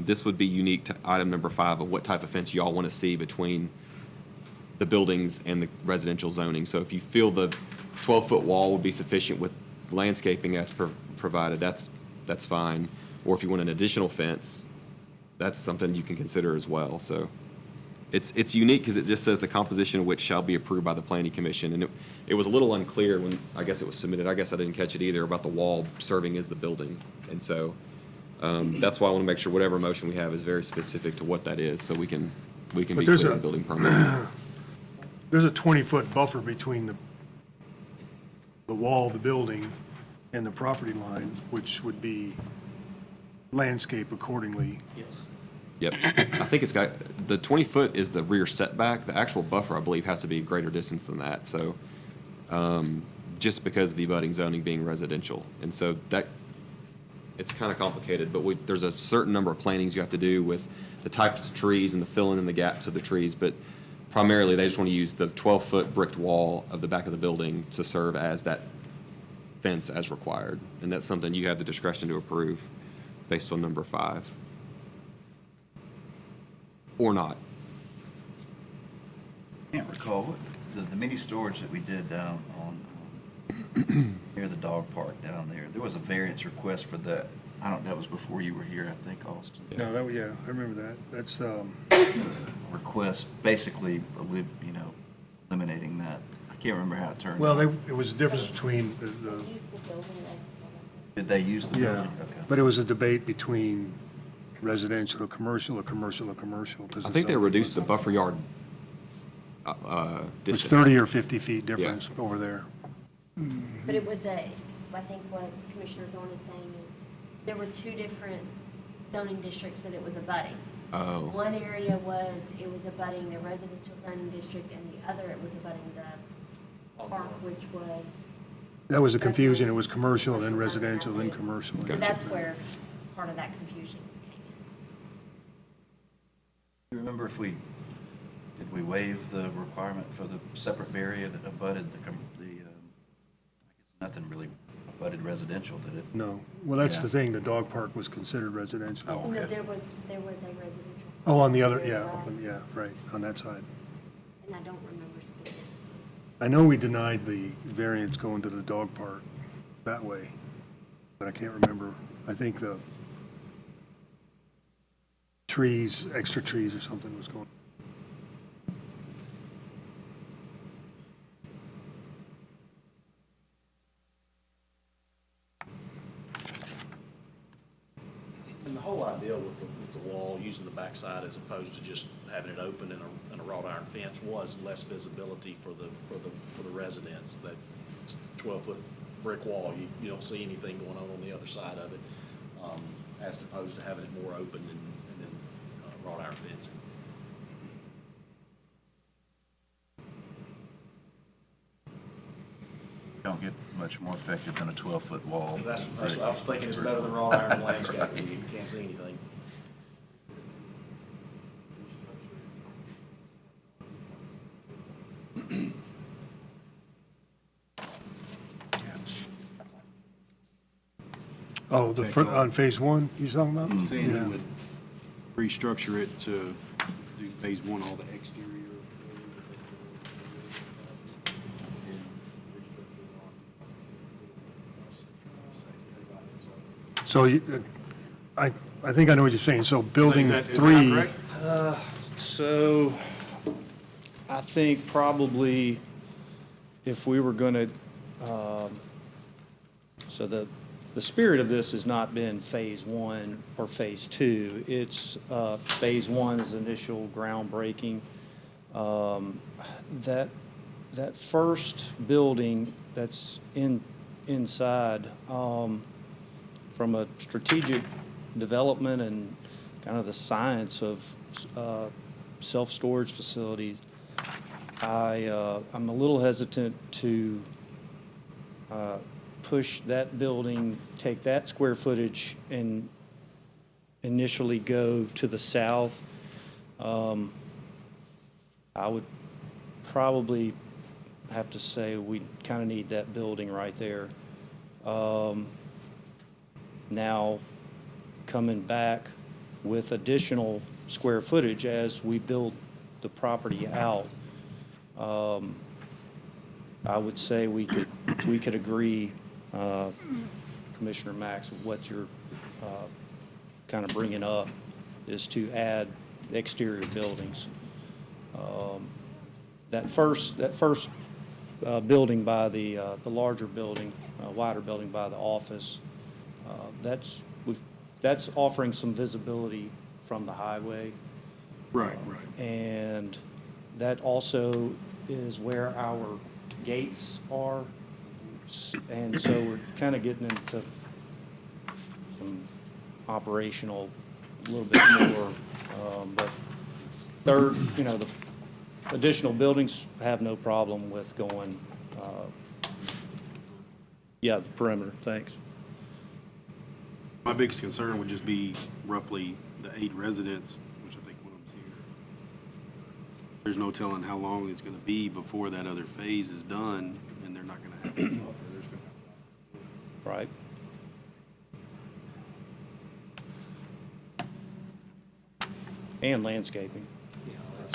Speaker 15: This would be unique to item number 5 of what type of fence y'all want to see between the buildings and the residential zoning. So if you feel the 12-foot wall would be sufficient with landscaping as provided, that's fine. Or if you want an additional fence, that's something you can consider as well. So it's unique because it just says the composition of which shall be approved by the Planning Commission. And it was a little unclear when I guess it was submitted. I guess I didn't catch it either about the wall serving as the building. And so that's why I want to make sure whatever motion we have is very specific to what that is, so we can be clear with the building permit.
Speaker 9: There's a 20-foot buffer between the wall of the building and the property line, which would be landscape accordingly.
Speaker 7: Yes.
Speaker 15: Yep. I think it's got, the 20-foot is the rear setback. The actual buffer, I believe, has to be a greater distance than that. So just because of the abutting zoning being residential. And so that, it's kind of complicated, but there's a certain number of plantings you have to do with the types of trees and the filling in the gaps of the trees. But primarily, they just want to use the 12-foot bricked wall of the back of the building to serve as that fence as required. And that's something you have the discretion to approve based on number 5. Or not.
Speaker 10: Can't recall, what, the mini storage that we did down on, near the dog park down there, was a variance request for that. That was before you were here, I think, Austin.
Speaker 9: No, yeah, I remember that. That's,
Speaker 10: Request, basically, eliminating that. I can't remember how it turned
Speaker 9: well,
Speaker 10: out.
Speaker 9: it was the difference between
Speaker 10: Did they use the
Speaker 9: yeah,
Speaker 10: building? Okay.
Speaker 9: but it was a debate between residential or commercial or commercial or commercial.
Speaker 15: I think they reduced the buffer yard
Speaker 9: It's
Speaker 15: distance.
Speaker 9: 30 or 50 feet difference over there.
Speaker 14: But it was I think what Commissioner Thorne is saying is, there were 2 different zoning districts that it was abutting.
Speaker 15: Oh.
Speaker 14: One area it was abutting the residential zoning district, and the other, it was abutting the park, which was.
Speaker 9: That was the confusion. It was commercial, then residential, then commercial.
Speaker 14: So that's where part of that confusion came
Speaker 10: Do you remember did we waive the requirement for the separate barrier that abutted I guess nothing really abutted residential, did it?
Speaker 9: No. Well, that's
Speaker 10: Yeah.
Speaker 9: the thing. The dog park was considered residential.
Speaker 10: Oh,
Speaker 14: in. No,
Speaker 10: okay.
Speaker 14: there was a residential.
Speaker 9: Oh, on the other,
Speaker 14: area,
Speaker 9: yeah, right, on that side.
Speaker 14: And I don't remember specifically.
Speaker 9: I know we denied the variance going to the dog park that way, but I can't remember. I think the trees, extra trees or something was going.
Speaker 11: In the
Speaker 5: whole idea with the wall, using the backside as opposed to just having it open and a wrought iron fence was less visibility for the residents. That 12-foot brick wall, you don't see anything going on the other side of it, as opposed to having it more open and then wrought iron fencing.
Speaker 10: Don't get much more effective than a 12-foot wall.
Speaker 5: That's what I was thinking, is better than wrought iron landscaping. You can't see anything.
Speaker 9: Oh, on phase one, you talking about?
Speaker 11: Saying
Speaker 9: Yeah.
Speaker 11: he would restructure it to do phase one, all the exterior.
Speaker 9: So I think I know what you're saying. So building
Speaker 11: Is that
Speaker 9: three.
Speaker 11: correct?
Speaker 7: So I think probably if we were going to, so the spirit of this has not been phase one or phase two. It's phase one is initial groundbreaking. That first building that's inside, from a strategic development and kind of the science of self-storage facilities, I'm a little hesitant to push that building, take that square footage and initially go to the south. I would probably have to say we kind of need that building right there. Now, coming back with additional square footage as we build the property out, I would say we could agree, Commissioner Max, of what you're kind of bringing up is to add exterior buildings. That first building by the larger building, wider building by the office, that's offering some visibility from the highway.
Speaker 11: Right, right.
Speaker 7: And that also is where our gates are. And so we're kind of getting into some operational, a little bit more, but third, the additional buildings have no problem with going, the perimeter, thanks.
Speaker 11: My biggest concern would just be roughly the 8 residents, which I think one of them's here. There's no telling how long it's gonna be before that other phase is done, and they're not gonna have a buffer. There's gonna
Speaker 7: Right. And landscaping.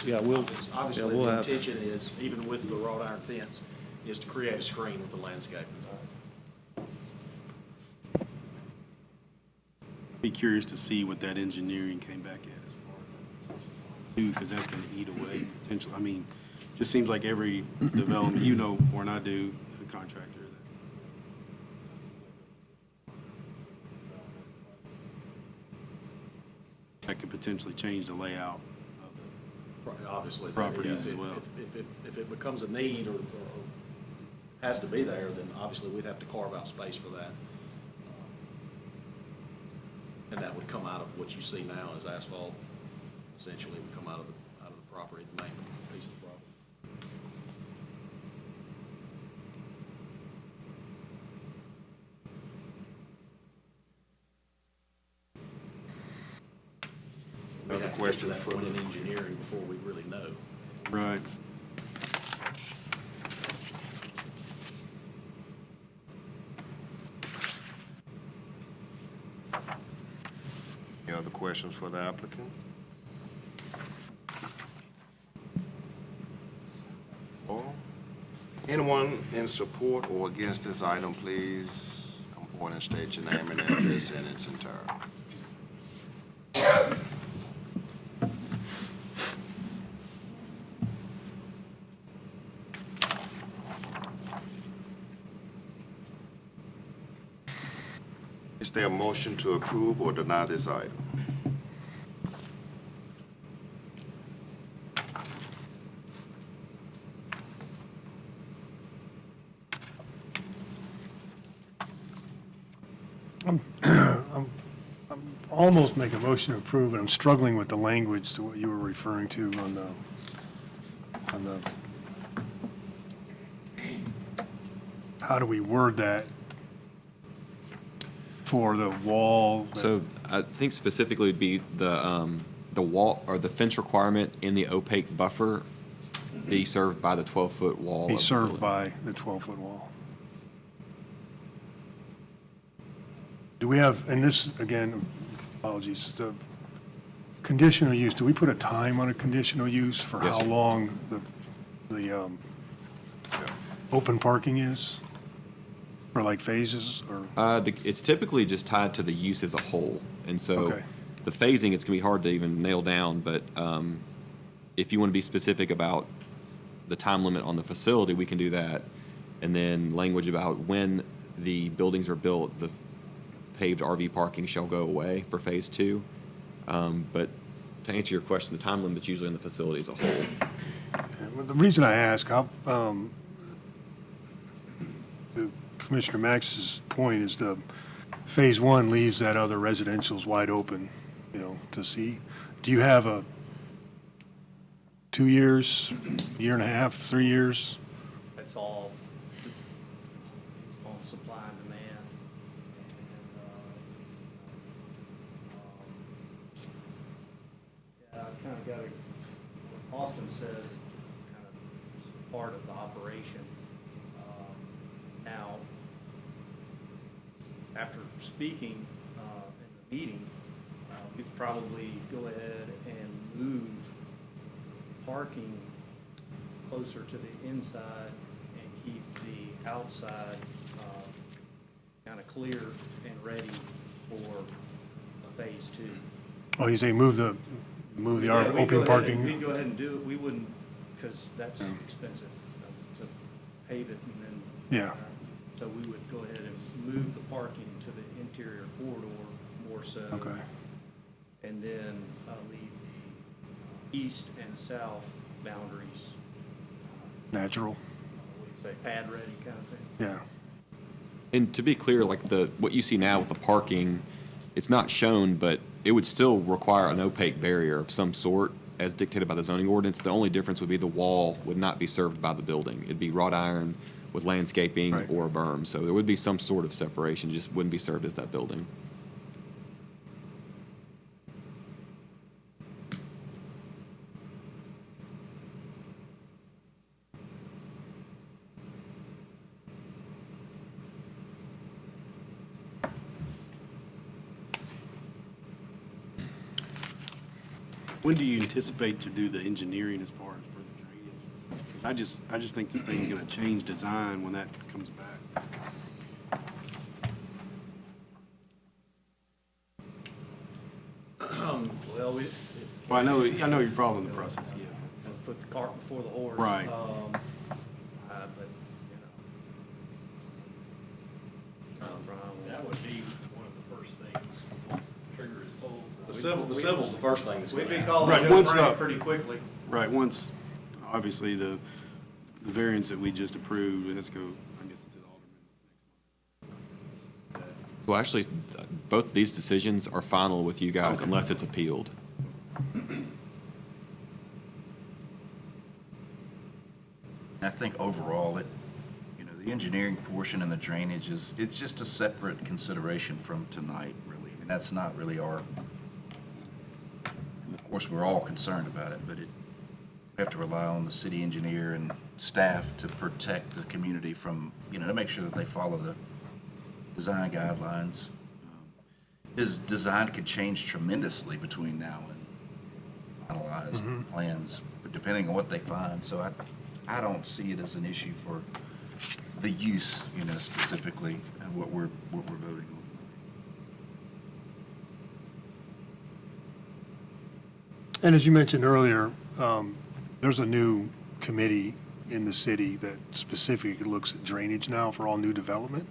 Speaker 7: Yeah,
Speaker 5: Obviously,
Speaker 7: we'll
Speaker 5: the
Speaker 7: have-
Speaker 5: intention is, even with the wrought iron fence, is to create a screen with the landscaping.
Speaker 11: be curious to see what that engineering came back at as far as too, because that's gonna eat away potential. I mean, just seems like every development, more than I do, a contractor that could potentially change the layout of
Speaker 5: Right, obviously.
Speaker 11: Properties
Speaker 5: if
Speaker 11: as
Speaker 5: it-
Speaker 11: well.
Speaker 5: If it becomes a need or has to be there, then obviously we'd have to carve out space for that. And that would come out of what you see now as asphalt. Essentially, it would come out of the property, the main piece of the property. We'd
Speaker 2: Another
Speaker 5: have to get to
Speaker 2: question
Speaker 5: that
Speaker 2: for
Speaker 5: point in engineering before we really know.
Speaker 11: that. Right.
Speaker 2: Any other questions for the applicant? Or anyone in support or against this item, please come forward and state your name and address in its entirety. Is there a motion to approve or deny this item?
Speaker 9: Almost make a motion to approve, and I'm struggling with the language to what you were referring to on the, how do we word that for the wall?
Speaker 15: So I think specifically would be the wall or the fence requirement in the opaque buffer be served by the 12-foot wall.
Speaker 9: Be
Speaker 15: of the
Speaker 9: served
Speaker 15: building.
Speaker 9: by the 12-foot wall. Do we have, and this, again, apologies, the conditional use, do we put a time on a conditional use for
Speaker 15: Yes,
Speaker 9: how
Speaker 15: sir.
Speaker 9: long the open parking is? Or like phases, or?
Speaker 15: It's typically just tied to the use as a whole. And so
Speaker 9: Okay.
Speaker 15: the phasing, it's going to be hard to even nail down, but if you want to be specific about the time limit on the facility, we can do that. And then language about when the buildings are built, the paved RV parking shall go away for phase 2. But to answer your question, the time limit's usually on the facility as a whole.
Speaker 9: Well, the reason I ask, Commissioner Max's point is the phase 1 leaves that other residential's wide open, to see. Do you have a 2 years, year and a half, 3 years?
Speaker 7: That's all, it's on supply and demand. And, yeah, I kind of got what Austin says, kind of part of the operation. Now, after speaking in the meeting, we'd probably go ahead and move parking closer to the inside and keep the outside kind of clear and ready for phase 2.
Speaker 9: Oh, you say move the
Speaker 7: Yeah, we'd go
Speaker 9: open
Speaker 7: ahead
Speaker 9: parking?
Speaker 7: and- We'd go ahead and do it. We wouldn't, because that's expensive to pave it and then.
Speaker 9: Yeah.
Speaker 7: So we would go ahead and move the parking to the interior corridor more so.
Speaker 9: Okay.
Speaker 7: And then leave the east and south boundaries,
Speaker 9: Natural?
Speaker 7: what do you say, pad ready kind of thing.
Speaker 9: Yeah.
Speaker 15: And to be clear, like what you see now with the parking, it's not shown, but it would still require an opaque barrier of some sort as dictated by the zoning ordinance. The only difference would be the wall would not be served by the building. It'd be wrought iron with landscaping
Speaker 9: Right.
Speaker 15: or a berm. So there would be some sort of separation, it just wouldn't be served as that building.
Speaker 11: When do you anticipate to do the engineering as far as for the drainage? I just think this thing's gonna change design when that comes back.
Speaker 7: Well, we
Speaker 11: Well, I know you're following the process, yeah.
Speaker 7: put the cart before the horse.
Speaker 11: Right.
Speaker 7: But,
Speaker 3: That would be one of the first things, once the trigger is pulled.
Speaker 5: The civil's the first thing that's
Speaker 7: We'd
Speaker 5: going
Speaker 7: be
Speaker 5: to
Speaker 7: calling
Speaker 11: Right,
Speaker 7: Joe
Speaker 11: once
Speaker 7: Frank
Speaker 11: the-
Speaker 7: pretty quickly.
Speaker 11: Right, once, obviously, the variance that we just approved, let's go, I guess, to the alderman.
Speaker 15: Well, actually, both of these decisions are final with you guys
Speaker 11: Okay.
Speaker 15: unless it's appealed.
Speaker 10: I think overall, the engineering portion and the drainage it's just a separate consideration from tonight, really. I mean, that's not really our, and of course, we're all concerned about it, but we have to rely on the city engineer and staff to protect the community from, to make sure that they follow the design guidelines. His design could change tremendously between now and finalized plans, but depending on what they find. So I don't see it as an issue for the use, specifically, and what we're voting on.
Speaker 9: And as you mentioned earlier, there's a new committee in the city that specifically looks at drainage now for all new development.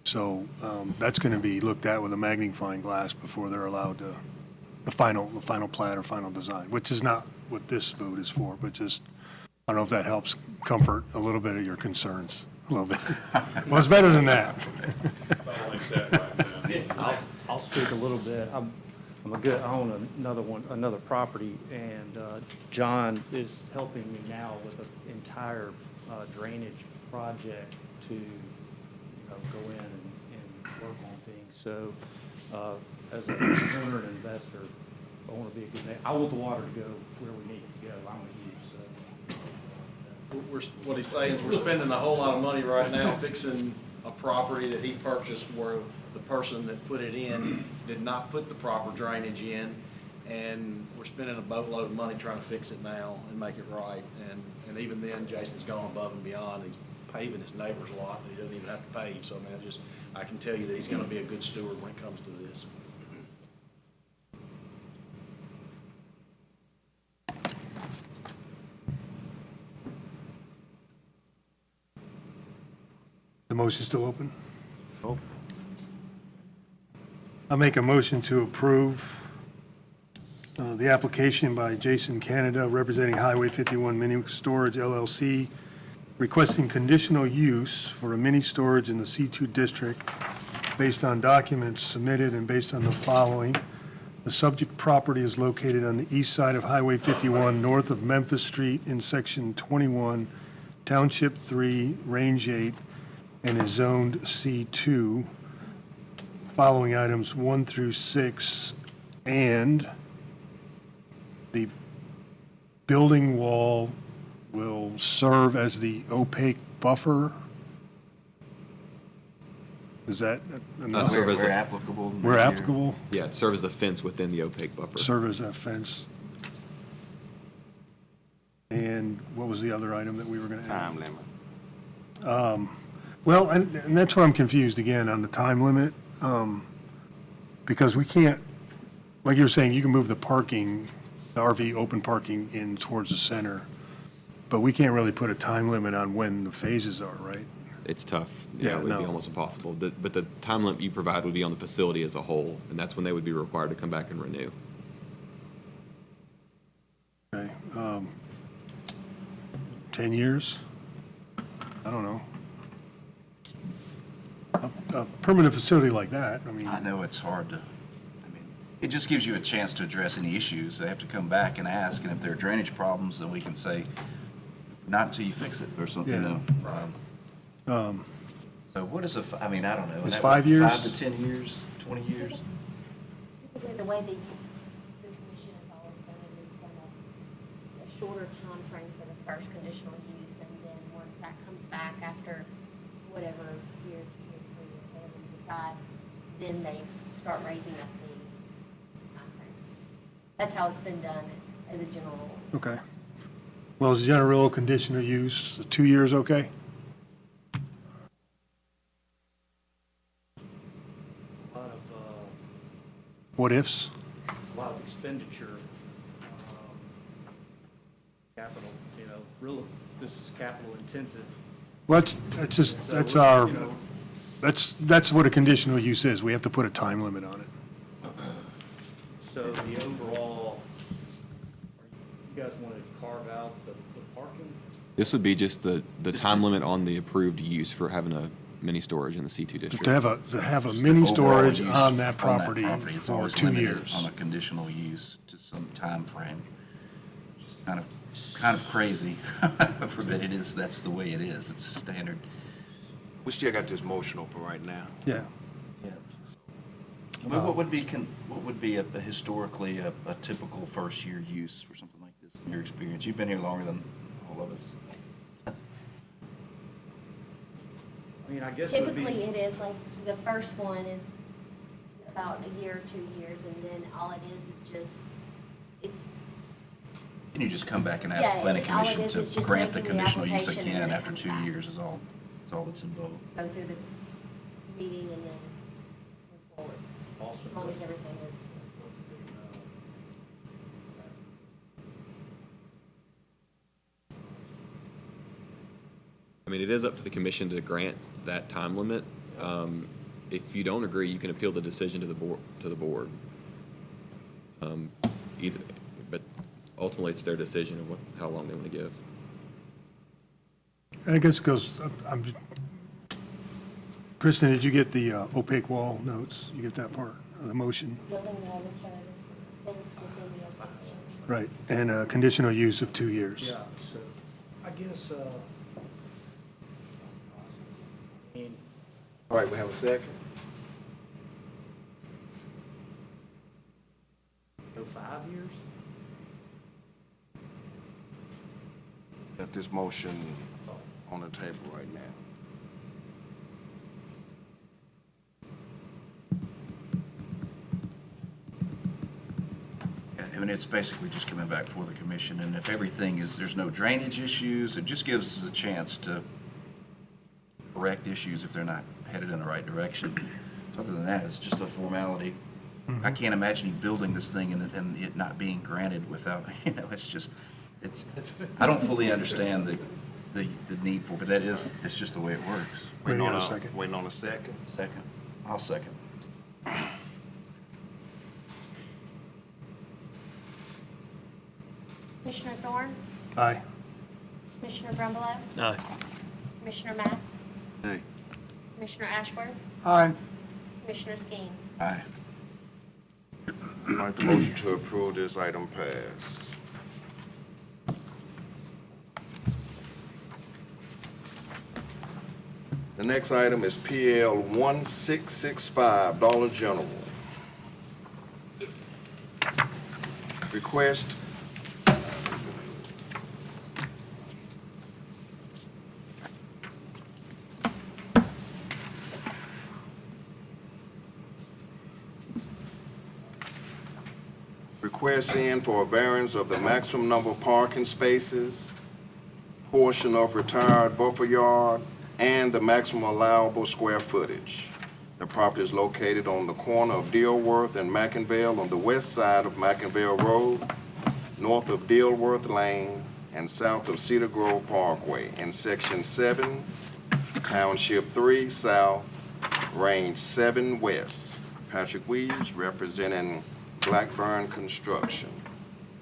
Speaker 9: So that's going to be looked at with a magnifying glass before they're allowed to, the final plat or final design, which is not what this vote is for, but just, I don't know if that helps comfort a little bit of your concerns, a little bit. Well, it's better than that.
Speaker 7: I'll speak a little bit. I own another property, and John is helping me now with an entire drainage project to, go in and work on things. So, as an owner and investor, I want to be a good neighbor. I want the water to go where we need it to go. I'm with you, so.
Speaker 5: What he's saying is we're spending a whole lot of money right now fixing a property that he purchased where the person that put it in did not put the proper drainage in, and we're spending a boatload of money trying to fix it now and make it right. And even then, Jason's gone above and beyond. He's paving his neighbors a lot that he doesn't even have to pave. So, I mean, I can tell you that he's going to be a good steward when it comes to this.
Speaker 9: The motion's still open? Oh. I'll make a motion to approve the application by Jason Canada, representing Highway 51 Mini Storage LLC, requesting conditional use for a mini storage in the C2 district based on documents submitted and based on the following. The subject property is located on the east side of Highway 51, north of Memphis Street in Section 21, Township 3, Range 8, and is zoned C2. Following items 1 through 6, and the building wall will serve as the opaque buffer. Is that enough?
Speaker 15: Serve as
Speaker 10: Where
Speaker 15: the-
Speaker 10: applicable.
Speaker 9: Where applicable,
Speaker 15: Yeah, serve as the fence within the opaque buffer.
Speaker 9: serve as that fence. And what was the other item that we were going to add?
Speaker 2: Time limit.
Speaker 9: Well, and that's where I'm confused again on the time limit, because we can't, like you were saying, you can move the parking, the RV open parking in towards the center, but we can't really put a time limit on when the phases are, right?
Speaker 15: It's tough.
Speaker 9: Yeah,
Speaker 15: It would be
Speaker 9: no.
Speaker 15: almost impossible. But the time limit you provide would be on the facility as a whole, and that's when they would be required to come back and renew.
Speaker 9: Okay, 10 years? I don't know. A permanent facility like that, I mean,
Speaker 10: I know it's hard to, it just gives you a chance to address any issues. They have to come back and ask, and if there are drainage problems, then we can say, not until you fix it, or something,
Speaker 9: Yeah.
Speaker 10: So what is I mean, I don't know.
Speaker 9: Is
Speaker 10: That
Speaker 9: 5
Speaker 10: what,
Speaker 9: years?
Speaker 10: 5 to 10 years, 20 years?
Speaker 14: Typically, the way the commission has always done it is done a shorter time frame for the first conditional use, and then once that comes back after whatever year, 2 years, 3 years, whatever you decide, then they start raising up the time frame. That's how it's been done as a general rule.
Speaker 9: okay. Well, is general conditional use, 2 years okay?
Speaker 7: A lot of,
Speaker 9: What ifs?
Speaker 7: a lot of expenditure, capital, really, this is capital intensive.
Speaker 9: Well, that's just,
Speaker 7: So,
Speaker 9: that's our,
Speaker 7: you know,
Speaker 9: that's what a conditional use is. We have to put a time limit on it.
Speaker 7: So the overall, you guys want to carve out the parking?
Speaker 15: This would be just the time limit on the approved use for having a mini storage in the C2 district.
Speaker 9: To have a
Speaker 10: Just
Speaker 9: mini
Speaker 10: the overall
Speaker 9: storage
Speaker 10: use
Speaker 9: on that property
Speaker 10: it's
Speaker 9: for
Speaker 10: always
Speaker 9: 2
Speaker 10: limited
Speaker 9: years.
Speaker 10: On a conditional use to some time frame. Which is kind of crazy, but it is, that's the way it is. It's standard.
Speaker 2: We still got this motion open right now.
Speaker 9: Yeah.
Speaker 10: Yeah. Well, what would be a historically a typical first year use for something like this in your experience? You've been here longer than all of us.
Speaker 7: I mean, I guess it would be.
Speaker 14: Typically, it is like, the first one is about a year, 2 years, and then all it is just, it's,
Speaker 10: And you just come back and ask
Speaker 14: Yeah,
Speaker 10: the planning
Speaker 14: all it
Speaker 10: commission
Speaker 14: is
Speaker 10: to
Speaker 14: is just
Speaker 10: grant the
Speaker 14: making the
Speaker 10: conditional use
Speaker 14: application and
Speaker 10: again
Speaker 14: then it
Speaker 10: after
Speaker 14: comes
Speaker 10: 2
Speaker 14: back.
Speaker 10: years is all that's involved.
Speaker 14: go through the meeting and then move forward,
Speaker 7: Also,
Speaker 14: as long as everything is.
Speaker 15: I mean, it is up to the commission to grant that time limit. If you don't agree, you can appeal the decision to the board. Either, but ultimately, it's their decision of how long they want to give.
Speaker 9: I guess it goes, Kristen, did you get the opaque wall notes? You get that part of the motion?
Speaker 14: Building wall is buildings within the opaque wall.
Speaker 9: Right, and conditional use of 2 years.
Speaker 16: Yeah, so I guess,
Speaker 2: All right, we have a second.
Speaker 16: go 5 years?
Speaker 2: Got this motion on the table right now.
Speaker 10: I mean, it's basically just coming back for the commission, and if everything is, there's no drainage issues, it just gives us a chance to correct issues if they're not headed in the right direction. Other than that, it's just a formality. I can't imagine you building this thing and it not being granted without, it's just, I don't fully understand the need for, but it's just the way it works.
Speaker 9: Waiting on a second.
Speaker 2: Waiting on a second.
Speaker 10: Second, I'll second.
Speaker 14: Commissioner Thorne?
Speaker 9: Aye.
Speaker 14: Commissioner Brumbelow?
Speaker 4: Aye.
Speaker 14: Commissioner Mack?
Speaker 2: Aye.
Speaker 14: Commissioner Ashworth?
Speaker 1: Aye.
Speaker 14: Commissioner Skeen?
Speaker 10: Aye.
Speaker 2: All right, the motion to approve this item passed. The next item is PL 1665, Dollar General. Request in for a variance of the maximum number of parking spaces, portion of retired buffer yard, and the maximum allowable square footage. The property is located on the corner of Dealworth and Mackinville on the west side of Mackinville Road, north of Dealworth Lane, and south of Cedar Grove Parkway in Section 7, Township 3 South, Range 7 West. Patrick Weeds, representing Blackburn Construction.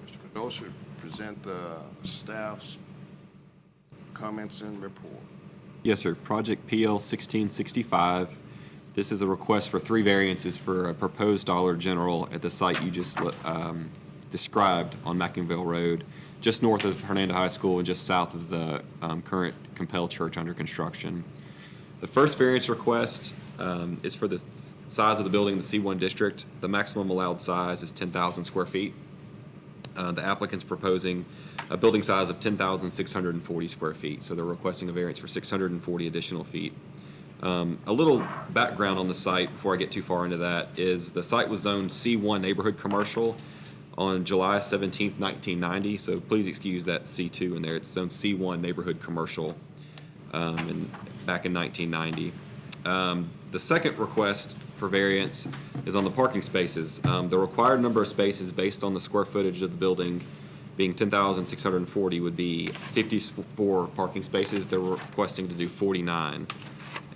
Speaker 2: Mr. Cadosa, present the staff's comments and report.
Speaker 15: Yes, sir. Project PL 1665. This is a request for 3 variances for a proposed Dollar General at the site you just described on Mackinville Road, just north of Hernando High School and just south of the current Compel Church under construction. The first variance request is for the size of the building in the C1 district. The maximum allowed size is 10,000 square feet. The applicant's proposing a building size of 10,640 square feet, so they're requesting a variance for 640 additional feet. A little background on the site before I get too far into that is the site was zoned C1 neighborhood commercial on July 17th, 1990, so please excuse that C2 in there. It's zoned C1 neighborhood commercial back in 1990. The second request for variance is on the parking spaces. The required number of spaces based on the square footage of the building being 10,640 would be 54 parking spaces. They're requesting to do 49.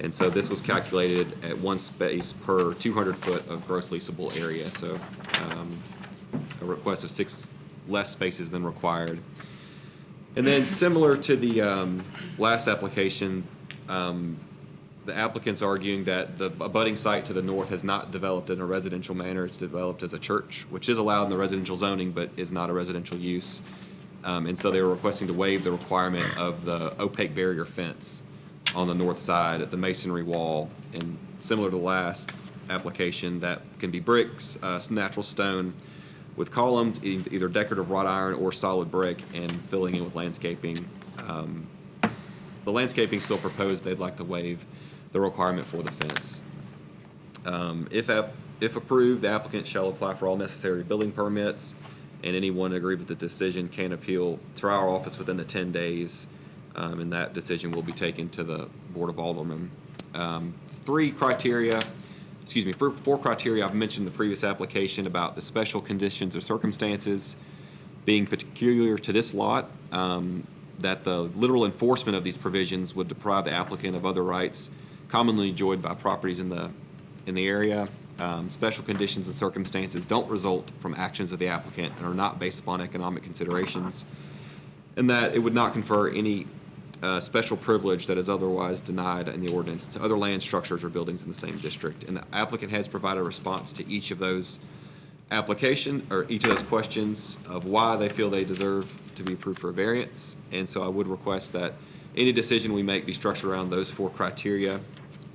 Speaker 15: And so this was calculated at 1 space per 200 foot of gross leasable area. So a request of 6 less spaces than required. And then similar to the last application, the applicant's arguing that the abutting site to the north has not developed in a residential manner. It's developed as a church, which is allowed in the residential zoning, but is not a residential use. And so they were requesting to waive the requirement of the opaque barrier fence on the north side of the masonry wall. And similar to the last application, that can be bricks, natural stone with columns, either decorative wrought iron or solid brick, and filling in with landscaping. The landscaping still proposed. They'd like to waive the requirement for the fence. If approved, the applicant shall apply for all necessary building permits, and anyone aggrieved with the decision can appeal to our office within the 10 days, and that decision will be taken to the Board of Aldermen. 4 criteria I've mentioned in the previous application about the special conditions or circumstances being peculiar to this lot, that the literal enforcement of these provisions would deprive the applicant of other rights commonly enjoyed by properties in the area. Special conditions and circumstances don't result from actions of the applicant and are not based upon economic considerations, and that it would not confer any special privilege that is otherwise denied in the ordinance to other land structures or buildings in the same district. And the applicant has provided a response to each of those each of those questions of why they feel they deserve to be approved for a variance. And so I would request that any decision we make be structured around those 4 criteria.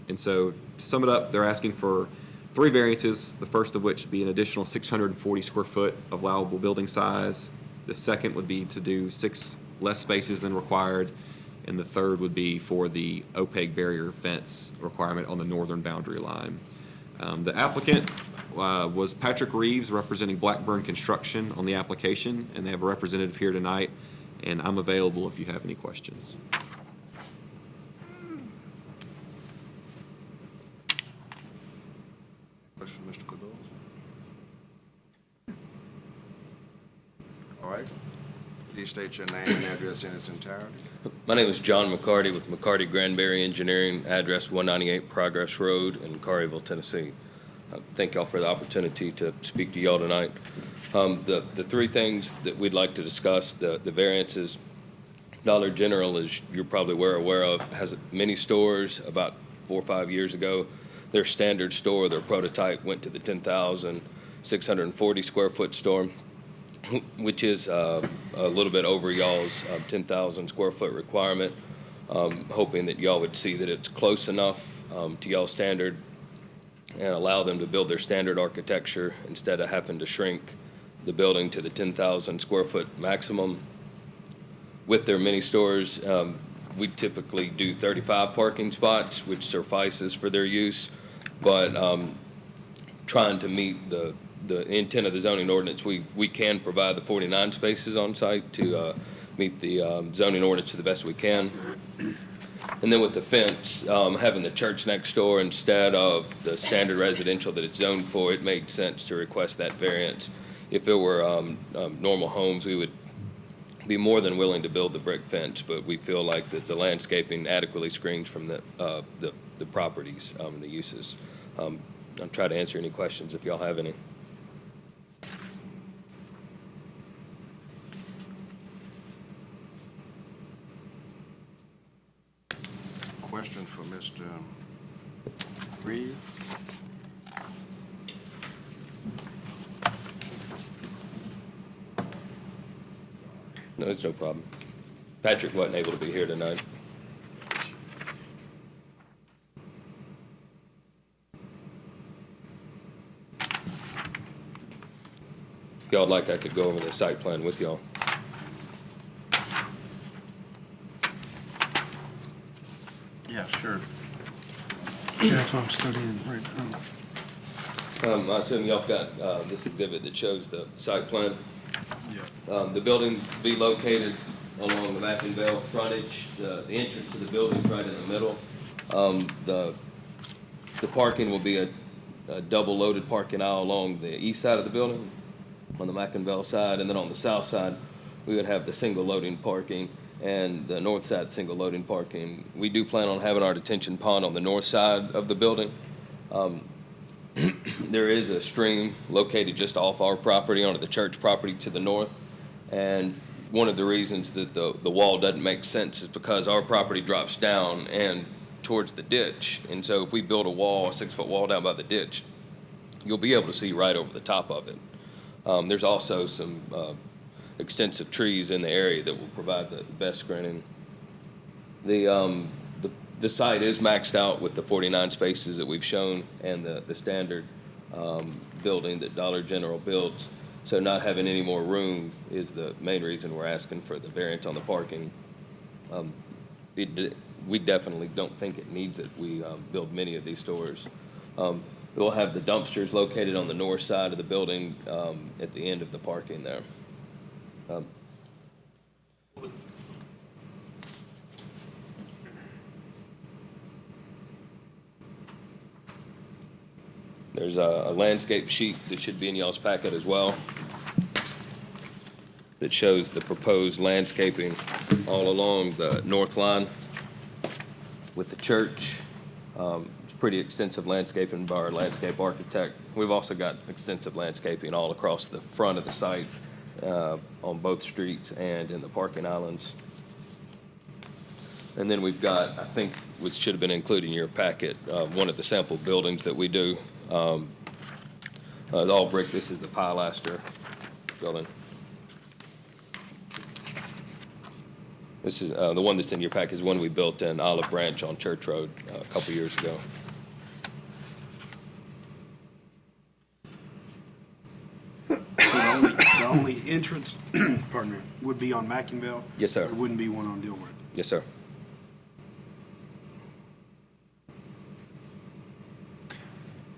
Speaker 15: And so to sum it up, they're asking for 3 variances, the first of which would be an additional 640 square foot of allowable building size. The second would be to do 6 less spaces than required. And the third would be for the opaque barrier fence requirement on the northern boundary line. The applicant was Patrick Reeves, representing Blackburn Construction on the application, and they have a representative here tonight, and I'm available if you have any questions.
Speaker 2: Question, Mr. Cordova? All right. Please state your name and address in its entirety.
Speaker 17: My name is John McCarty with McCarty Granberry Engineering, address 198 Progress Road in Carrierville, Tennessee. Thank y'all for the opportunity to speak to y'all tonight. The 3 things that we'd like to discuss, the variances. Dollar General, as you're probably aware of, has many stores. About 4 or 5 years ago, their standard store, their prototype, went to the 10,640 square foot store, which is a little bit over y'all's 10,000 square foot requirement. Hoping that y'all would see that it's close enough to y'all's standard and allow them to build their standard architecture instead of having to shrink the building to the 10,000 square foot maximum. With their mini stores, we typically do 35 parking spots, which suffices for their use, but trying to meet the intent of the zoning ordinance, we can provide the 49 spaces on site to meet the zoning ordinance to the best we can. And then with the fence, having the church next door instead of the standard residential that it's zoned for, it made sense to request that variance. If it were normal homes, we would be more than willing to build the brick fence, but we feel like that the landscaping adequately screens from the properties and the uses. I'll try to answer any questions if y'all have any.
Speaker 2: Question for Mr. Reeves.
Speaker 17: No, it's no problem. Patrick wasn't able to be here tonight. If y'all would like, I could go over the site plan with y'all.
Speaker 10: Yeah, sure.
Speaker 9: Yeah, that's what I'm studying right now.
Speaker 17: I assume y'all got this exhibit that shows the site plan. The building will be located along the Mackinville frontage. The entrance to the building is right in the middle. The parking will be a double loaded parking aisle along the east side of the building on the Mackinville side, and then on the south side we would have the single loading parking, and the north side single loading parking. We do plan on having our detention pond on the north side of the building. There is a stream located just off our property onto the church property to the north, and one of the reasons that the wall doesn't make sense is because our property drops down and towards the ditch, and so if we build a wall, a 6-foot wall down by the ditch, you'll be able to see right over the top of it. There's also some extensive trees in the area that will provide the best screening. The site is maxed out with the 49 spaces that we've shown and the standard building that Dollar General builds. So not having any more room is the main reason we're asking for the variance on the parking. We definitely don't think it needs it. We build many of these stores. We'll have the dumpsters located on the north side of the building at the end of the parking there. There's a landscape sheet that should be in y'all's packet as well that shows the proposed landscaping all along the north line with the church It's pretty extensive landscaping by our landscape architect. We've also got extensive landscaping all across the front of the site, on both streets and in the parking islands. And then we've got, I think, which should have been included in your packet, one of the sample buildings that we do. The all brick, this is the pilaster building. This is, the one that's in your packet is one we built in Olive Branch on Church Road a couple years ago.
Speaker 11: The only entrance, pardon me, would be on Mackinville?
Speaker 17: Yes, sir.
Speaker 11: There wouldn't be one on Dilworth?
Speaker 17: Yes, sir.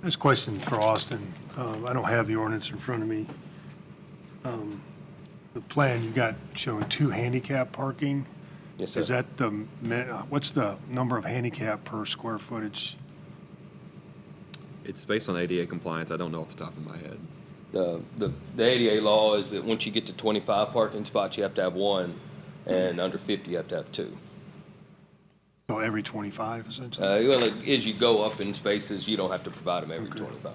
Speaker 9: This question for Austin. I don't have the ordinance in front of me. The plan you got showing 2 handicap parking.
Speaker 17: Yes, sir.
Speaker 9: Is that what's the number of handicap per square footage?
Speaker 15: It's based on ADA compliance. I don't know off the top of my head.
Speaker 17: The ADA law is that once you get to 25 parking spots, you have to have 1, and under 50, you have to have 2.
Speaker 9: So every 25, essentially?
Speaker 17: Well, as you go up in spaces, you don't have to provide them every 25.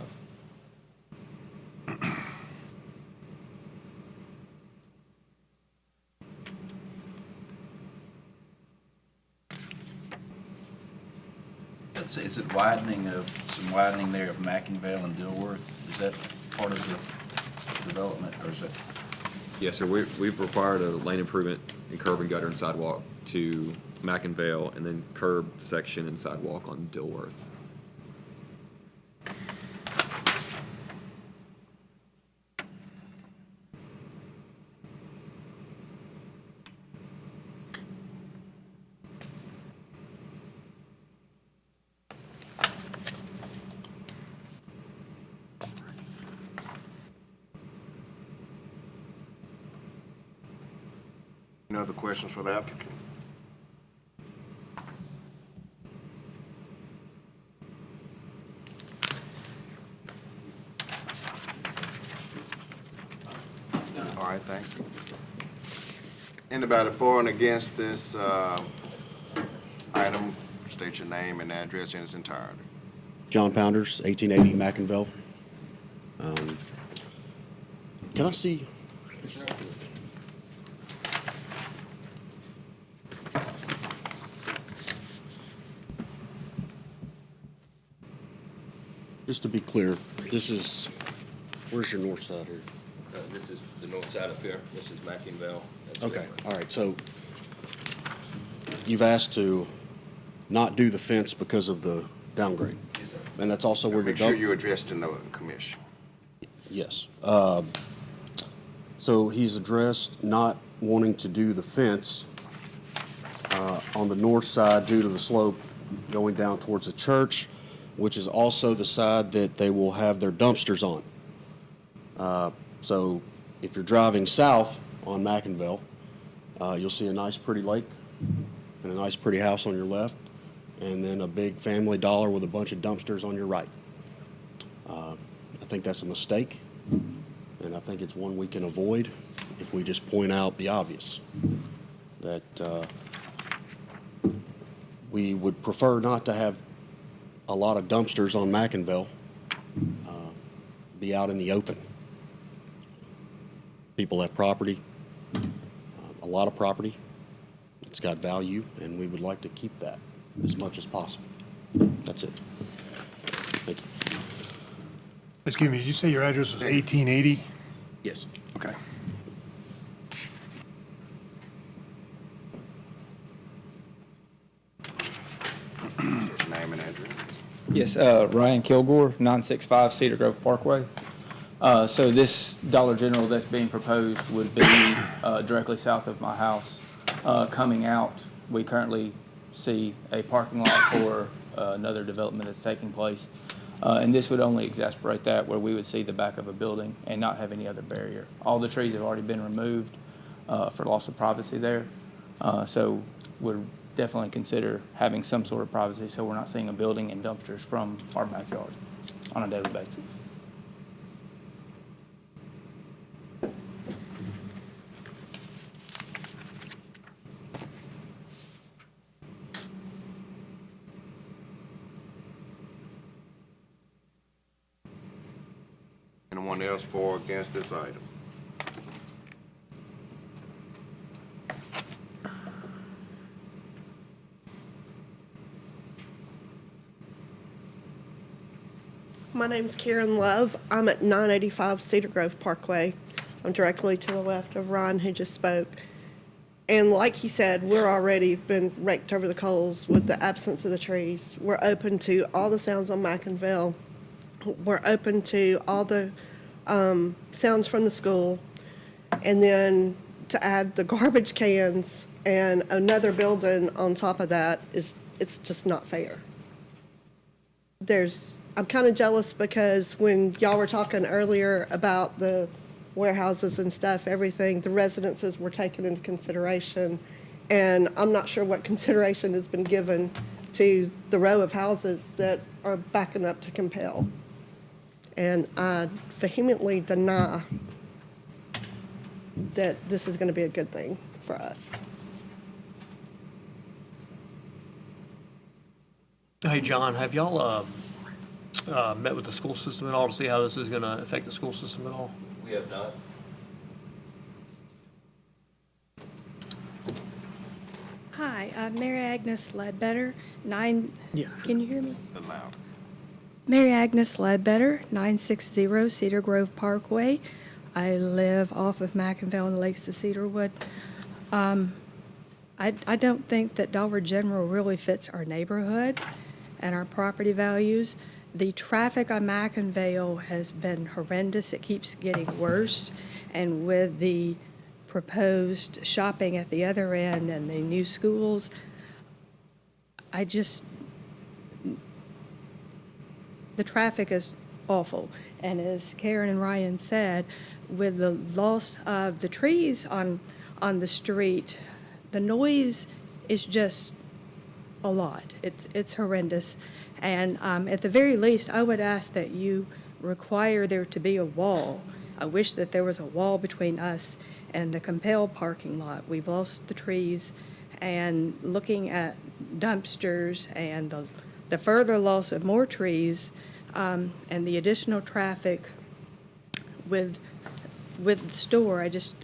Speaker 10: Is it some widening there of Mackinville and Dilworth? Is that part of the development, or is that?
Speaker 15: Yes, sir. We've required a lane improvement in curb and gutter and sidewalk to Mackinvale, and then curb section and sidewalk on Dilworth.
Speaker 2: Any other questions for the applicant? All right, thank you. Anybody for and against this item, state your name and address in its entirety.
Speaker 18: John Pounders, 1880 Mackinville. Can I see? Just to be clear, this is, where's your north side here?
Speaker 17: This is the north side up here. This is Mackinville. That's
Speaker 18: Okay,
Speaker 17: Dilworth.
Speaker 18: all right, so you've asked to not do the fence because of the downgrade?
Speaker 17: Yes, sir.
Speaker 18: And that's also where the.
Speaker 2: Make sure you address the commission.
Speaker 18: Yes. So he's addressed not wanting to do the fence on the north side due to the slope going down towards the church, which is also the side that they will have their dumpsters on. So if you're driving south on Mackinville, you'll see a nice pretty lake and a nice pretty house on your left, and then a big Family Dollar with a bunch of dumpsters on your right. I think that's a mistake, and I think it's one we can avoid if we just point out the obvious, that we would prefer not to have a lot of dumpsters on Mackinville be out in the open. People have property, a lot of property. It's got value, and we would like to keep that as much as possible. That's it. Thank you.
Speaker 9: Excuse me, did you say your address was 1880?
Speaker 18: Yes.
Speaker 9: Okay.
Speaker 2: Name and address.
Speaker 19: Yes, Ryan Kilgore, 965 Cedar Grove Parkway. So this Dollar General that's being proposed would be directly south of my house. Coming out, we currently see a parking lot for another development that's taking place. And this would only exacerbate that, where we would see the back of a building and not have any other barrier. All the trees have already been removed for loss of privacy there. So would definitely consider having some sort of privacy so we're not seeing a building and dumpsters from our backyard on a daily basis.
Speaker 2: Anyone else for or against this item?
Speaker 20: My name's Karen Love. I'm at 985 Cedar Grove Parkway. I'm directly to the left of Ryan, who just spoke. And like he said, we're already been raked over the coals with the absence of the trees. We're open to all the sounds on Mackinville. We're open to all the sounds from the school. And then to add the garbage cans and another building on top of that it's just not fair. I'm kind of jealous because when y'all were talking earlier about the warehouses and stuff, everything, the residences were taken into consideration. And I'm not sure what consideration has been given to the row of houses that are backing up to Compel. And I vehemently deny that this is going to be a good thing for us.
Speaker 4: Hey, John, have y'all met with the school system at all to see how this is going to affect the school system at all?
Speaker 17: We have not.
Speaker 21: Hi, I'm Mary Agnes Ledbetter, Can you hear me?
Speaker 2: Loud.
Speaker 21: Mary Agnes Ledbetter, 960 Cedar Grove Parkway. I live off of Mackinville and the Lakes of Cedarwood. I don't think that Dollar General really fits our neighborhood and our property values. The traffic on Mackinville has been horrendous. It keeps getting worse. And with the proposed shopping at the other end and the new schools, the traffic is awful. And as Karen and Ryan said, with the loss of the trees on the street, the noise is just a lot. It's horrendous. And at the very least, I would ask that you require there to be a wall. I wish that there was a wall between us and the Compel parking lot. We've lost the trees, and looking at dumpsters and the further loss of more trees and the additional traffic with the store, I just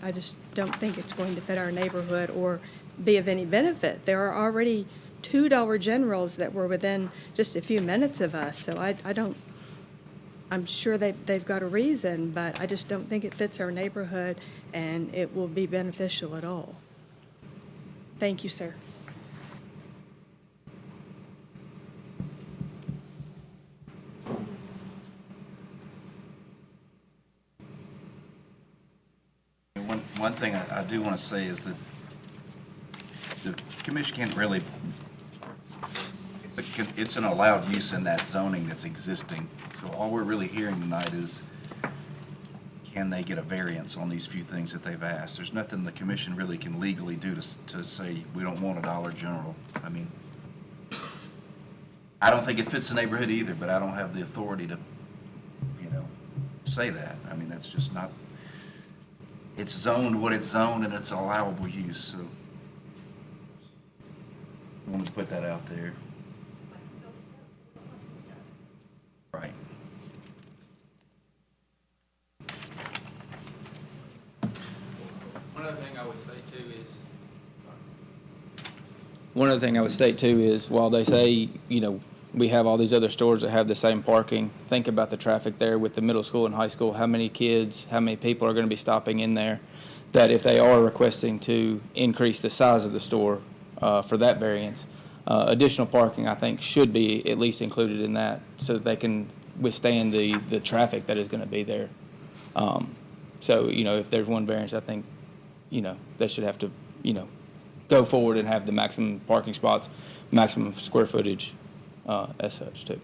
Speaker 21: don't think it's going to fit our neighborhood or be of any benefit. There are already two Dollar Generals that were within just a few minutes of us, so I'm sure they've got a reason, but I just don't think it fits our neighborhood and it will be beneficial at all. Thank you, sir.
Speaker 10: One thing I do want to say is that the commission can't really, it's an allowed use in that zoning that's existing. So all we're really hearing tonight is, can they get a variance on these few things that they've asked? There's nothing the commission really can legally do to say, we don't want a Dollar General. I mean, I don't think it fits the neighborhood either, but I don't have the authority to, say that. I mean, that's just not, it's zoned what it's zoned and it's allowable use, so I wanted to put that out there. Right.
Speaker 19: One other thing I would state too is while they say, we have all these other stores that have the same parking, think about the traffic there with the middle school and high school, how many kids, how many people are going to be stopping in there, that if they are requesting to increase the size of the store for that variance, additional parking, I think, should be at least included in that so that they can withstand the traffic that is going to be there. So, if there's one variance, I think, they should have to, go forward and have the maximum parking spots, maximum square footage as such, too.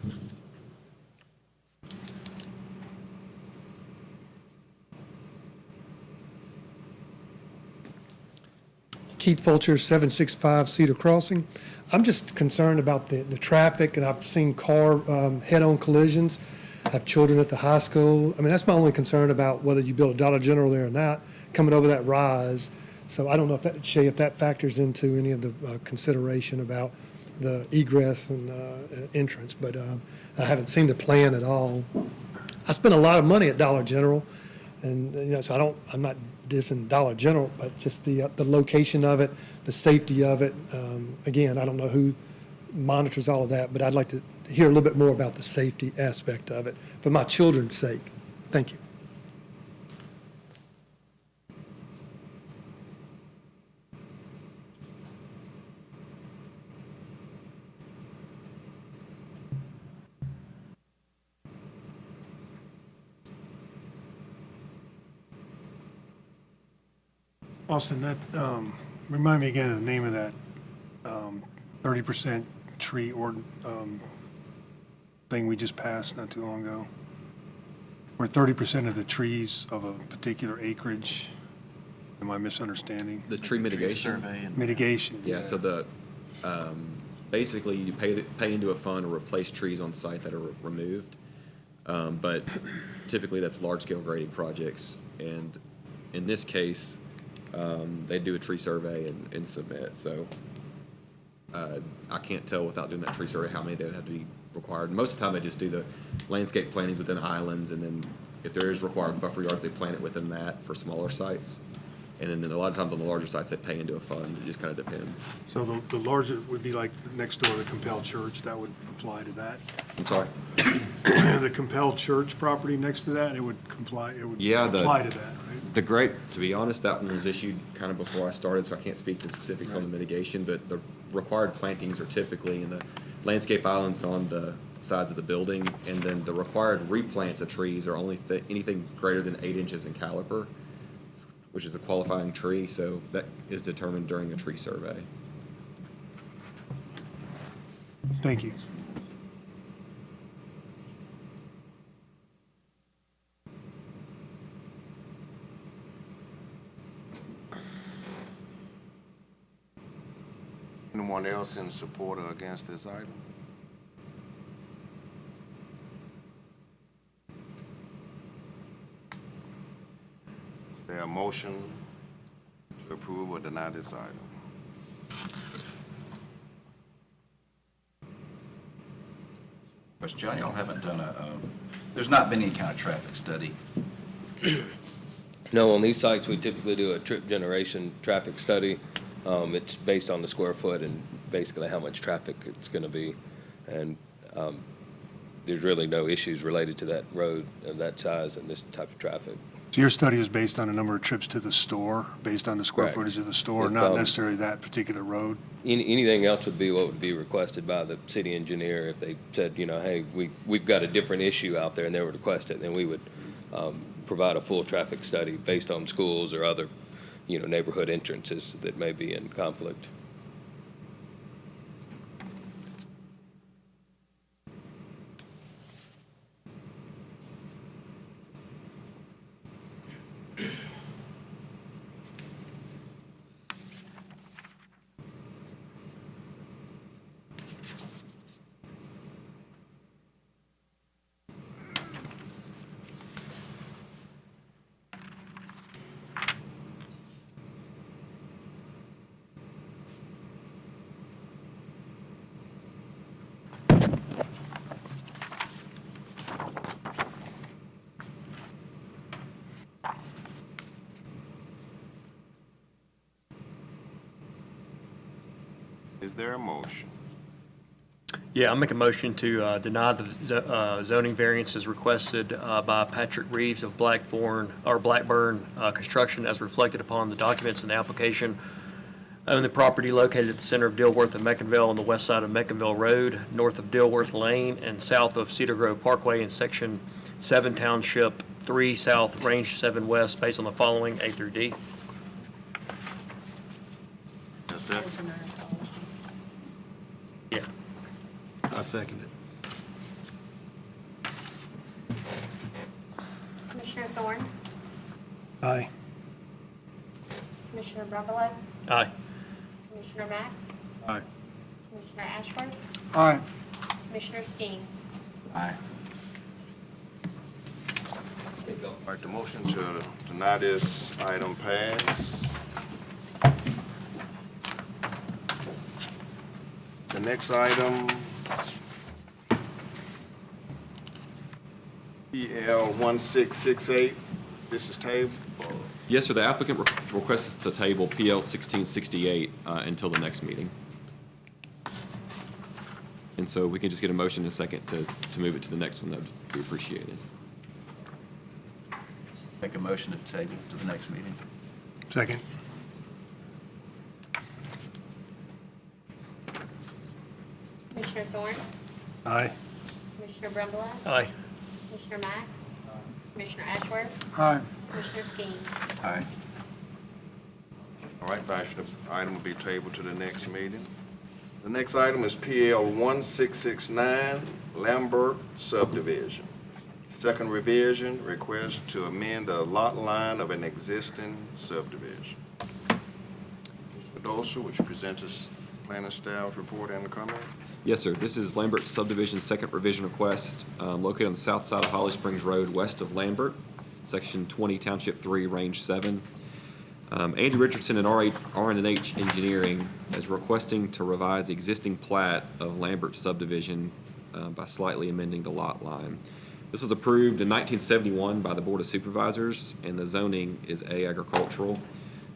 Speaker 22: Keith Fulcher, 765 Cedar Crossing. I'm just concerned about the traffic, and I've seen car head-on collisions. I have children at the high school. I mean, that's my only concern about whether you build a Dollar General there or not, coming over that rise. So I don't know if that factors into any of the consideration about the egress and entrance, but I haven't seen the plan at all. I spend a lot of money at Dollar General, and, so I'm not dissing Dollar General, but just the location of it, the safety of it. Again, I don't know who monitors all of that, but I'd like to hear a little bit more about the safety aspect of it for my children's sake. Thank you.
Speaker 9: Austin, that, remind me again of the name of that 30% tree thing we just passed not too long ago, where 30% of the trees of a particular acreage, am I misunderstanding?
Speaker 15: The tree mitigation?
Speaker 9: Mitigation.
Speaker 15: Yeah, so the, basically you pay into a fund to replace trees on site that are removed. But typically that's large-scale grading projects. And in this case, they do a tree survey and submit. So I can't tell without doing that tree survey how many they would have to be required. Most of the time, they just do the landscape plantings within islands, and then if there is required buffer yards, they plant it within that for smaller sites. And then a lot of times on the larger sites, they pay into a fund. It just kind of depends.
Speaker 9: So the larger would be like next door to the Compelled Church, that would apply to that?
Speaker 15: I'm sorry?
Speaker 9: The Compelled Church property next to that, it would apply to that, right?
Speaker 15: The great, to be honest, that one was issued kind of before I started, so I can't speak to specifics on the mitigation, but the required plantings are typically in the landscape islands and on the sides of the building, and then the required replants of trees are only anything greater than 8 inches in caliper, which is a qualifying tree, so that is determined during a tree survey.
Speaker 9: Thank you.
Speaker 2: Anyone else in support or against this item? Is there a motion to approve or deny this item?
Speaker 10: But John, y'all haven't done there's not been any kind of traffic study.
Speaker 17: No, on these sites, we typically do a trip generation traffic study. It's based on the square foot and basically how much traffic it's going to be. And there's really no issues related to that road of that size and this type of traffic.
Speaker 9: So your study is based on a number of trips to the store, based on the square
Speaker 17: Correct.
Speaker 9: footage of the store,
Speaker 17: If,
Speaker 9: not necessarily that particular road?
Speaker 17: Anything else would be what would be requested by the city engineer. If they said, hey, we've got a different issue out there and they would request it, then we would provide a full traffic study based on schools or other, neighborhood entrances that may be in conflict.
Speaker 2: Is there a motion?
Speaker 4: Yeah, I'll make a motion to deny the zoning variances requested by Patrick Reeves of Blackburn Construction as reflected upon the documents in the application. Own the property located at the center of Dilworth and Meccanville on the west side of Meccanville Road, north of Dilworth Lane, and south of Cedar Grove Parkway in Section 7, Township 3 South, Range 7 West, based on the following A through D.
Speaker 2: That's it?
Speaker 4: Yeah.
Speaker 11: I second it.
Speaker 14: Commissioner Thorne?
Speaker 9: Aye.
Speaker 14: Commissioner Brevalo?
Speaker 4: Aye.
Speaker 14: Commissioner Max?
Speaker 11: Aye.
Speaker 14: Commissioner Ashworth?
Speaker 1: Aye.
Speaker 14: Commissioner Skeen?
Speaker 10: Aye.
Speaker 2: All right, the motion to deny this item passed. The next item PL 1668, this is table.
Speaker 15: Yes, sir, the applicant requests us to table PL 1668 until the next meeting. And so we can just get a motion in a second to move it to the next one, that would be appreciated.
Speaker 10: Make a motion to table to the next meeting.
Speaker 9: Second.
Speaker 14: Commissioner Thorne?
Speaker 9: Aye.
Speaker 14: Commissioner Brumbault?
Speaker 4: Aye.
Speaker 14: Commissioner Max? Commissioner Ashworth?
Speaker 1: Aye.
Speaker 14: Commissioner Skeen?
Speaker 10: Aye.
Speaker 2: All right, Vice, the item will be tabled to the next meeting. The next item is PL 1669, Lambert subdivision. Second revision, request to amend the lot line of an existing subdivision. Mr. Dorsey, would you present us planning staff report and the comment?
Speaker 15: Yes, sir. This is Lambert subdivision second revision request located on the south side of Holly Springs Road, west of Lambert, section 20, township 3, range 7. Andy Richardson and R&H Engineering is requesting to revise the existing plat of Lambert subdivision by slightly amending the lot line. This was approved in 1971 by the Board of Supervisors, and the zoning is A, agricultural.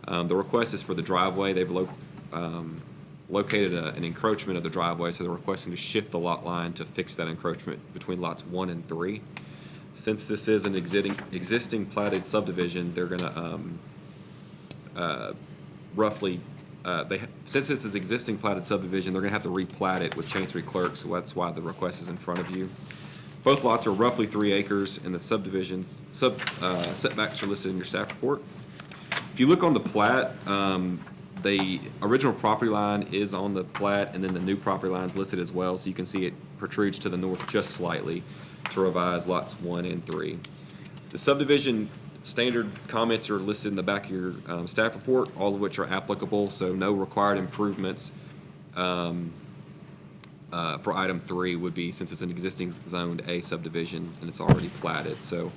Speaker 15: The request is for the driveway. They've located an encroachment of the driveway, so they're requesting to shift the lot line to fix that encroachment between lots 1 and 3. Since this is an existing platted subdivision, they're going to since this is existing platted subdivision, they're going to have to replat it with Chancery Clerk, so that's why the request is in front of you. Both lots are roughly 3 acres, and the subdivision's setbacks are listed in your staff report. If you look on the plat, the original property line is on the plat, and then the new property line is listed as well, so you can see it protrudes to the north just slightly to revise lots 1 and 3. The subdivision standard comments are listed in the back of your staff report, all of which are applicable, so no required improvements for item 3 would be, since it's an existing zoned A subdivision and it's already platted. So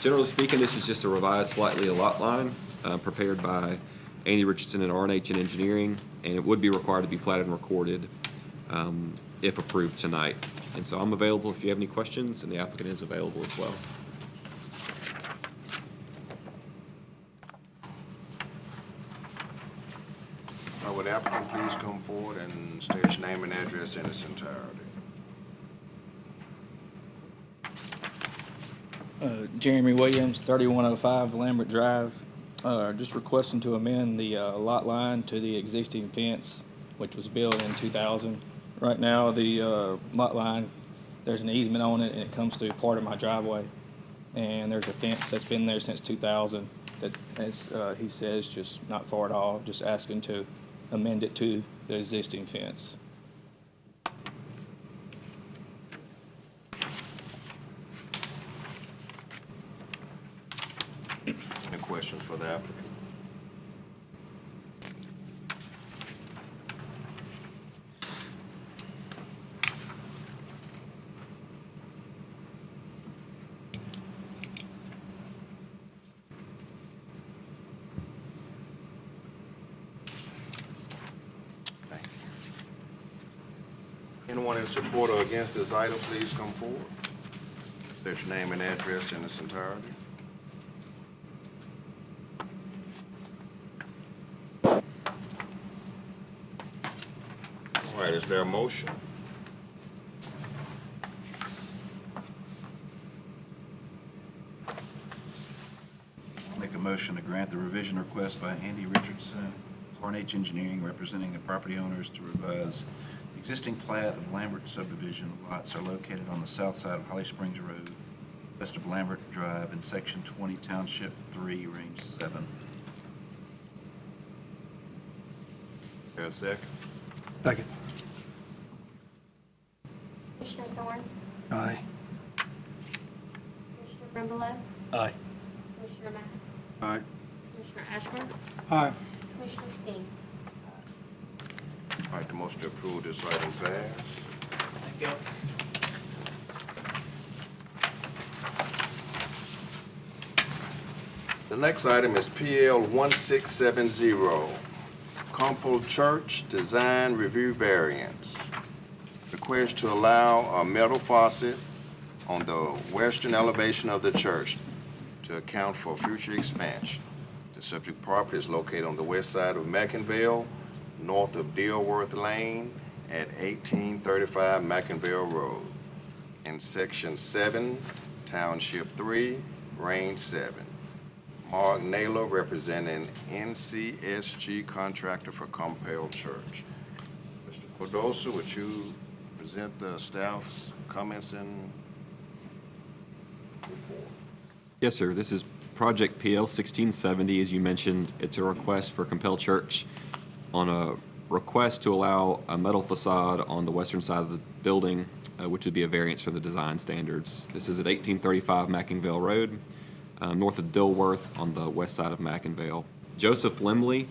Speaker 15: generally speaking, this is just a revised slightly a lot line prepared by Andy Richardson and R&H Engineering, and it would be required to be platted and recorded if approved tonight. And so I'm available if you have any questions, and the applicant is available as well.
Speaker 2: Would the applicant please come forward and state your name and address in its entirety?
Speaker 19: Jeremy Williams, 3105 Lambert Drive. Just requesting to amend the lot line to the existing fence, which was built in 2000. Right now, the lot line, there's an easement on it, and it comes through part of my driveway. And there's a fence that's been there since 2000 that, as he says, just not far at all, just asking to amend it to the existing fence.
Speaker 2: Any questions for the applicant? Anyone in support or against this item, please come forward. State your name and address in its entirety. All right, is there a motion?
Speaker 10: Make a motion to grant the revision request by Andy Richardson, R&H Engineering, representing the property owners to revise the existing plat of Lambert subdivision. Lots are located on the south side of Holly Springs Road, west of Lambert Drive, in section 20, township 3, range 7.
Speaker 2: There a second?
Speaker 9: Second.
Speaker 14: Commissioner Thorne?
Speaker 9: Aye.
Speaker 14: Commissioner Brumbault?
Speaker 4: Aye.
Speaker 14: Commissioner Max?
Speaker 11: Aye.
Speaker 14: Commissioner Ashworth?
Speaker 1: Aye.
Speaker 14: Commissioner Skeen?
Speaker 2: All right, the motion to approve this item passed.
Speaker 16: Thank you.
Speaker 2: The next item is PL 1670, Compo Church Design Review Variance. Request to allow a metal faucet on the western elevation of the church to account for future expansion. The subject property is located on the west side of Mackinville, north of Dealworth Lane at 1835 Mackinville Road, in Section 7, Township 3, Range 7. Mark Naylor, representing NCSG contractor for Compel Church. Mr. Cardoso, would you present the staff's comments and report?
Speaker 15: Yes, sir. This is Project PL 1670. As you mentioned, it's a request for Compel Church on a request to allow a metal facade on the western side of the building, which would be a variance from the design standards. This is at 1835 Mackinville Road, north of Dilworth on the west side of Mackinville. Joseph Limley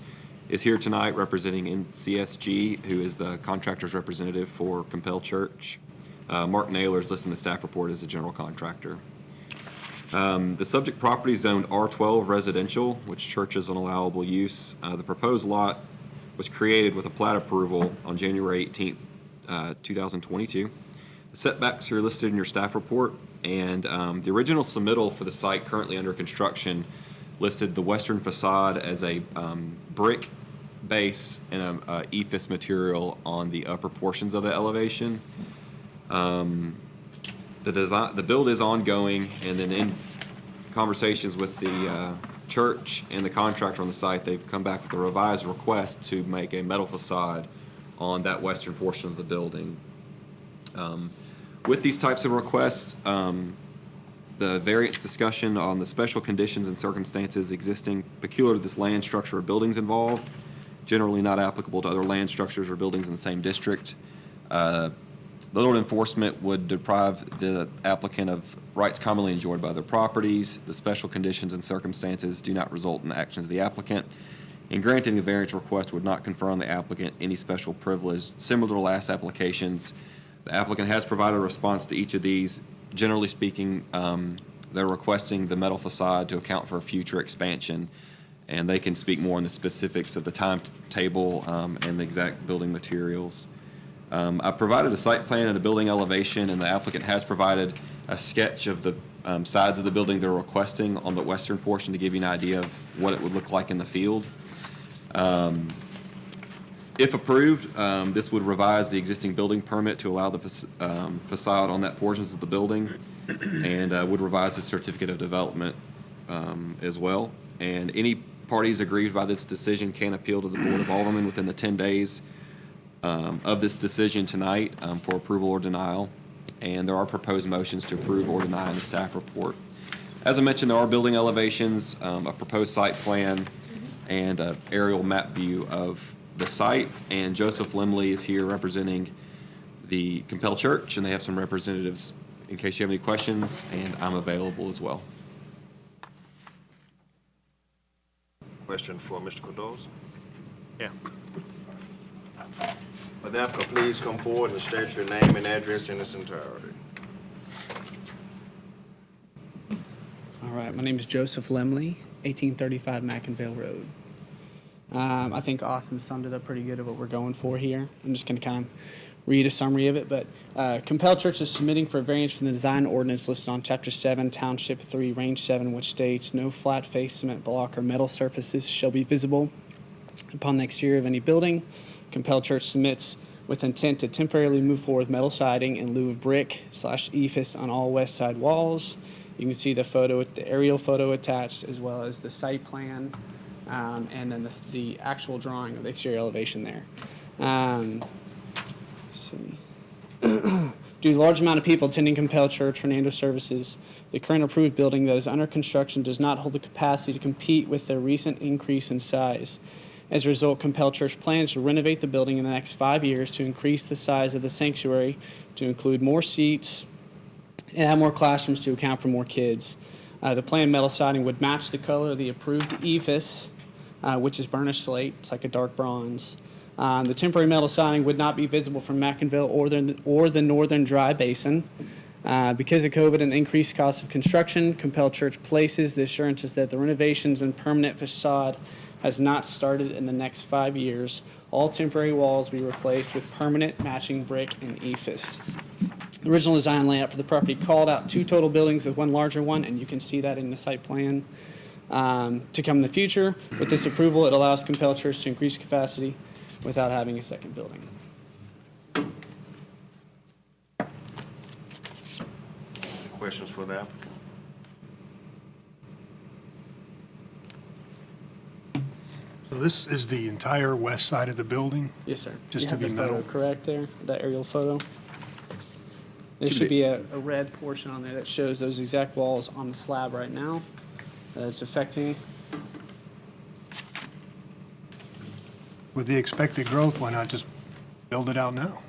Speaker 15: is here tonight representing NCSG, who is the contractor's representative for Compel Church. Mark Naylor is listed in the staff report as the general contractor. The subject property is zoned R12 residential, which church is an allowable use. The proposed lot was created with a plat approval on January 18th, 2022. The setbacks are listed in your staff report, and the original submittal for the site currently under construction listed the western facade as a brick base and a ephes material on the upper portions of the elevation. The build is ongoing, and then in conversations with the church and the contractor on the site, they've come back with a revised request to make a metal facade on that western portion of the building. With these types of requests, the variance discussion on the special conditions and circumstances existing peculiar to this land, structure, or buildings involved, generally not applicable to other land structures or buildings in the same district. Landlord enforcement would deprive the applicant of rights commonly enjoyed by other properties. The special conditions and circumstances do not result in the actions of the applicant. In granting the variance request would not confer on the applicant any special privilege. Similar to last applications, the applicant has provided a response to each of these. Generally speaking, they're requesting the metal facade to account for future expansion, and they can speak more on the specifics of the timetable and the exact building materials. I provided a site plan and a building elevation, and the applicant has provided a sketch of the sides of the building they're requesting on the western portion to give you an idea of what it would look like in the field. If approved, this would revise the existing building permit to allow the facade on that portions of the building, and would revise the certificate of development as well. And any parties aggrieved by this decision can appeal to the Board of Aldermen within the 10 days of this decision tonight for approval or denial. And there are proposed motions to approve or deny in the staff report. As I mentioned, there are building elevations, a proposed site plan, and an aerial map view of the site. And Joseph Limley is here representing the Compel Church, and they have some representatives in case you have any questions, and I'm available as well.
Speaker 2: Question for Mr. Cardoso?
Speaker 4: Yeah.
Speaker 2: Would the applicant please come forward and state your name and address in its entirety?
Speaker 12: All right, my name is Joseph Limley, 1835 Mackinville Road. I think Austin summed it up pretty good of what we're going for here. I'm just going to kind of read a summary of it, but Compel Church is submitting for a variance from the design ordinance listed on Chapter 7, Township 3, Range 7, which states, no flat face cement block or metal surfaces shall be visible upon the exterior of any building. Compel Church submits with intent to temporarily move forward with metal siding in lieu of brick/ephes on all west side walls. You can see the photo, the aerial photo attached, as well as the site plan, and then the actual drawing of the exterior elevation there. Let's see. Due to the large amount of people attending Compel Church Hernando services, the current approved building that is under construction does not hold the capacity to compete with the recent increase in size. As a result, Compel Church plans to renovate the building in the next 5 years to increase the size of the sanctuary to include more seats and add more classrooms to account for more kids. The planned metal siding would match the color of the approved ephes, which is burnished slate. It's like a dark bronze. The temporary metal siding would not be visible from Mackinville or the northern dry basin. Because of COVID and the increased cost of construction, Compel Church places the assurances that the renovations and permanent facade has not started in the next 5 years. All temporary walls be replaced with permanent matching brick and ephes. original design layout for the property called out 2 total buildings with 1 larger one, and you can see that in the site plan. To come in the future, with this approval, it allows Compel Church to increase capacity without having a second building.
Speaker 2: Questions for the applicant?
Speaker 9: So this is the entire west side of the building?
Speaker 12: Yes, sir.
Speaker 9: Just
Speaker 12: You
Speaker 9: to
Speaker 12: have
Speaker 9: be
Speaker 12: the photo
Speaker 9: metal?
Speaker 12: correct there, that aerial photo. There should be a red portion on there that shows those exact walls on the slab right now that it's affecting.
Speaker 9: With the expected growth, why not just build it out now?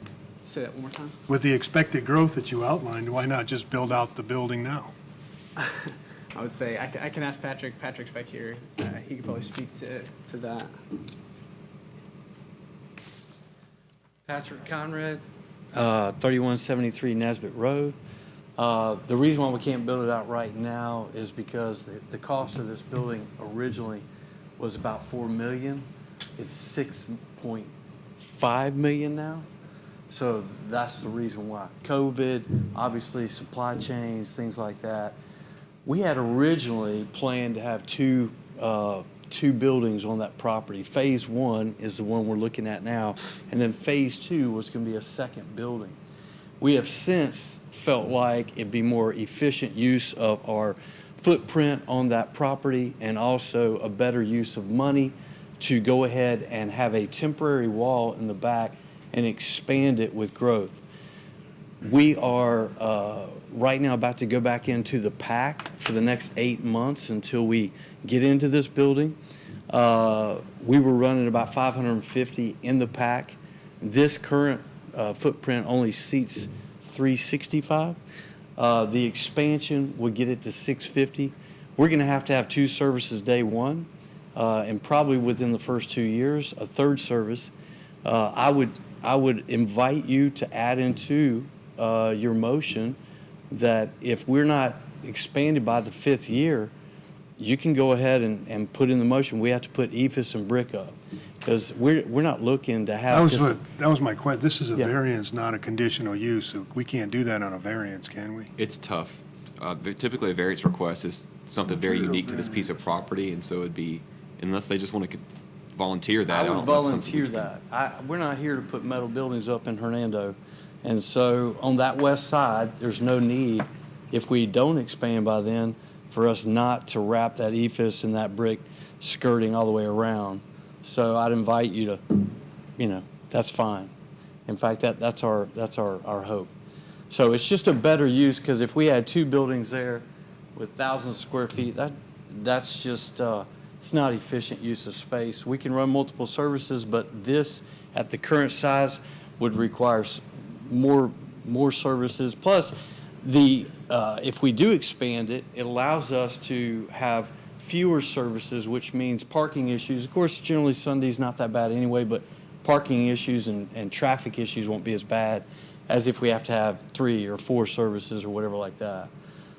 Speaker 12: Say that one more time.
Speaker 9: With the expected growth that you outlined, why not just build out the building now?
Speaker 12: I would say, I can ask Patrick. Patrick's back here. He could probably speak to that.
Speaker 6: Patrick Conrad, 3173 Nesbitt Road. The reason why we can't build it out right now is because the cost of this building originally was about $4 million. It's $6.5 million now. So that's the reason why. COVID, obviously supply chains, things like that. We had originally planned to have two buildings on that property. Phase 1 is the one we're looking at now, and then Phase 2 was going to be a second building. We have since felt like it'd be more efficient use of our footprint on that property and also a better use of money to go ahead and have a temporary wall in the back and expand it with growth. We are right now about to go back into the pack for the next 8 months until we get into this building. We were running about 550 in the pack. This current footprint only seats 365. The expansion would get it to 650. We're going to have 2 services day one, and probably within the first 2 years, a third service. I would invite you to add into your motion that if we're not expanded by the 5th year, you can go ahead and put in the motion, we have to put EFS and brick up. Because we're not looking to have
Speaker 9: That was my question. This is a
Speaker 6: Yeah.
Speaker 9: variance, not a conditional use. So we can't do that on a variance, can we?
Speaker 15: It's tough. Typically, a variance request is something very unique to this piece of property, and so it'd be, unless they just want to volunteer that.
Speaker 6: I would
Speaker 15: don't know if it's
Speaker 6: volunteer
Speaker 15: something-
Speaker 6: that. We're not here to put metal buildings up in Hernando. And so on that west side, there's no need, if we don't expand by then, for us not to wrap that EFS and that brick skirting all the way around. So I'd invite you to, that's fine. In fact, that's our hope. So it's just a better use, because if we had 2 buildings there with thousands of square feet, that's just, it's not efficient use of space. We can run multiple services, but this, at the current size, would require more services. Plus, if we do expand it, it allows us to have fewer services, which means parking issues. Of course, generally Sunday's not that bad anyway, but parking issues and traffic issues won't be as bad as if we have to have 3 or 4 services or whatever like that.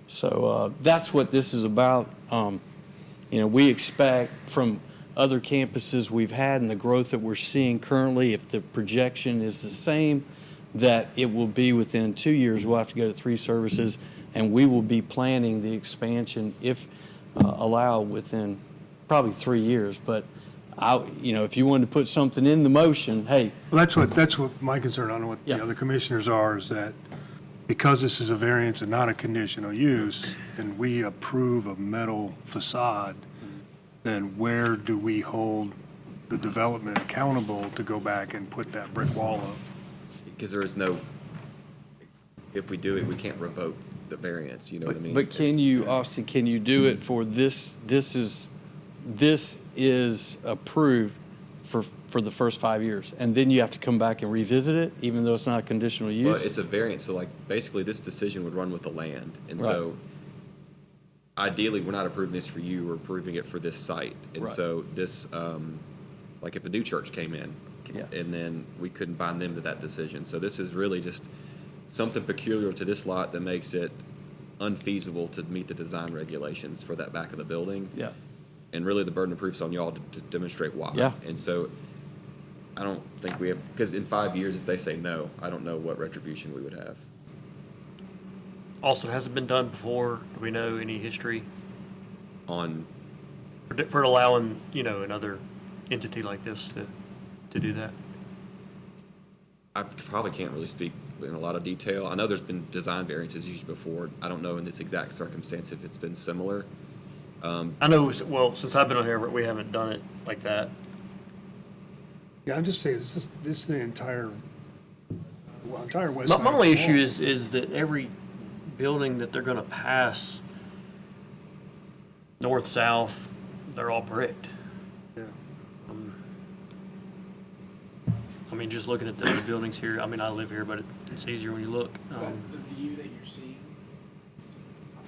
Speaker 6: So that's what this is about. We expect from other campuses we've had and the growth that we're seeing currently, if the projection is the same, that it will be within 2 years, we'll have to go to 3 services, and we will be planning the expansion, if allowed, within probably 3 years. But if you wanted to put something in the motion, hey.
Speaker 9: Well, that's what my concern, I don't know what the other commissioners are, is that because this is a variance and not a conditional use, and we approve a metal facade, then where do we hold the development accountable to go back and put that brick wall up?
Speaker 15: Because there is no, if we do it, we can't revoke the variance, you know what I mean?
Speaker 6: But can you, Austin, can you do it for this? This is approved for the first 5 years, and then you have to come back and revisit it, even though it's not a conditional use?
Speaker 15: Well, it's a variance, so basically this decision would run with the land. And so ideally, we're not approving this for you, we're approving it for this site. And so this, if the new church came in, and then we couldn't bind them to that decision. So this is really just something peculiar to this lot that makes it unfeasible to meet the design regulations for that back of the building.
Speaker 6: Yeah.
Speaker 15: And really the burden of proof's on y'all to demonstrate why.
Speaker 6: Yeah.
Speaker 15: And so I don't think we have, because in 5 years, if they say no, I don't know what retribution we would have.
Speaker 4: Austin, has it been done before? Do we know any history
Speaker 15: On,
Speaker 4: for allowing, another entity like this to do that?
Speaker 15: I probably can't really speak in a lot of detail. I know there's been design variances used before. I don't know in this exact circumstance if it's been similar.
Speaker 4: I know, well, since I've been on here, we haven't done it like that.
Speaker 9: Yeah, I'm just saying, this is the entire west
Speaker 4: My
Speaker 9: side.
Speaker 4: my
Speaker 9: of
Speaker 4: only
Speaker 9: the
Speaker 4: issue
Speaker 9: wall.
Speaker 4: is that every building that they're gonna pass, north, south, they're all bricked.
Speaker 9: Yeah.
Speaker 4: I mean, just looking at the other buildings here, I mean, I live here, but it's easier when you look.
Speaker 12: The view that you're seeing,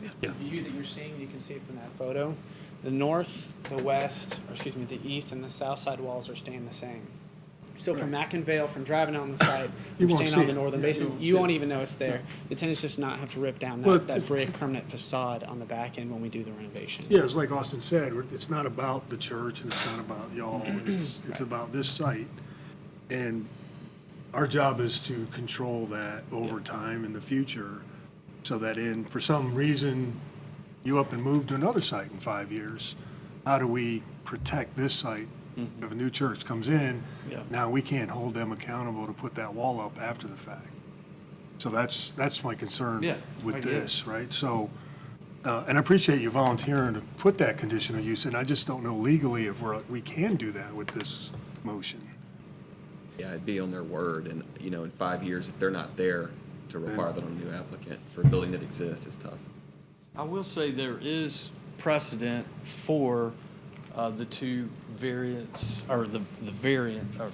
Speaker 4: Yeah.
Speaker 12: the view that you're seeing, you can see from that photo, the north, the west, or excuse me, the east and the south side walls are staying the same. So from McInville, from driving on the site,
Speaker 9: You
Speaker 12: from
Speaker 9: won't
Speaker 12: staying
Speaker 9: see
Speaker 12: on the
Speaker 9: it.
Speaker 12: northern
Speaker 9: Yeah,
Speaker 12: basin,
Speaker 9: won't
Speaker 12: you
Speaker 9: see
Speaker 12: won't
Speaker 9: it.
Speaker 12: even know it's there. The tenants just not have to rip down
Speaker 9: Well,
Speaker 12: that brick permanent facade on the back end when we do the renovation.
Speaker 9: Yeah, it's like Austin said, it's not about the church and it's not about y'all. It's about this site. And our job is to control that over time in the future so that for some reason, you up and move to another site in 5 years. How do we protect this site? If a new church comes in,
Speaker 4: Yeah.
Speaker 9: now we can't hold them accountable to put that wall up after the fact. So that's my concern
Speaker 4: Yeah, I
Speaker 9: with
Speaker 4: get
Speaker 9: this, right? So, and I appreciate you volunteering to put that conditional use in. I just don't know legally if we can do that with this motion.
Speaker 15: yeah, it'd be on their word, and, in 5 years, if they're not there to require that on a new applicant for a building that exists, it's tough.
Speaker 6: I will say there is precedent for the two variants, or the variant, or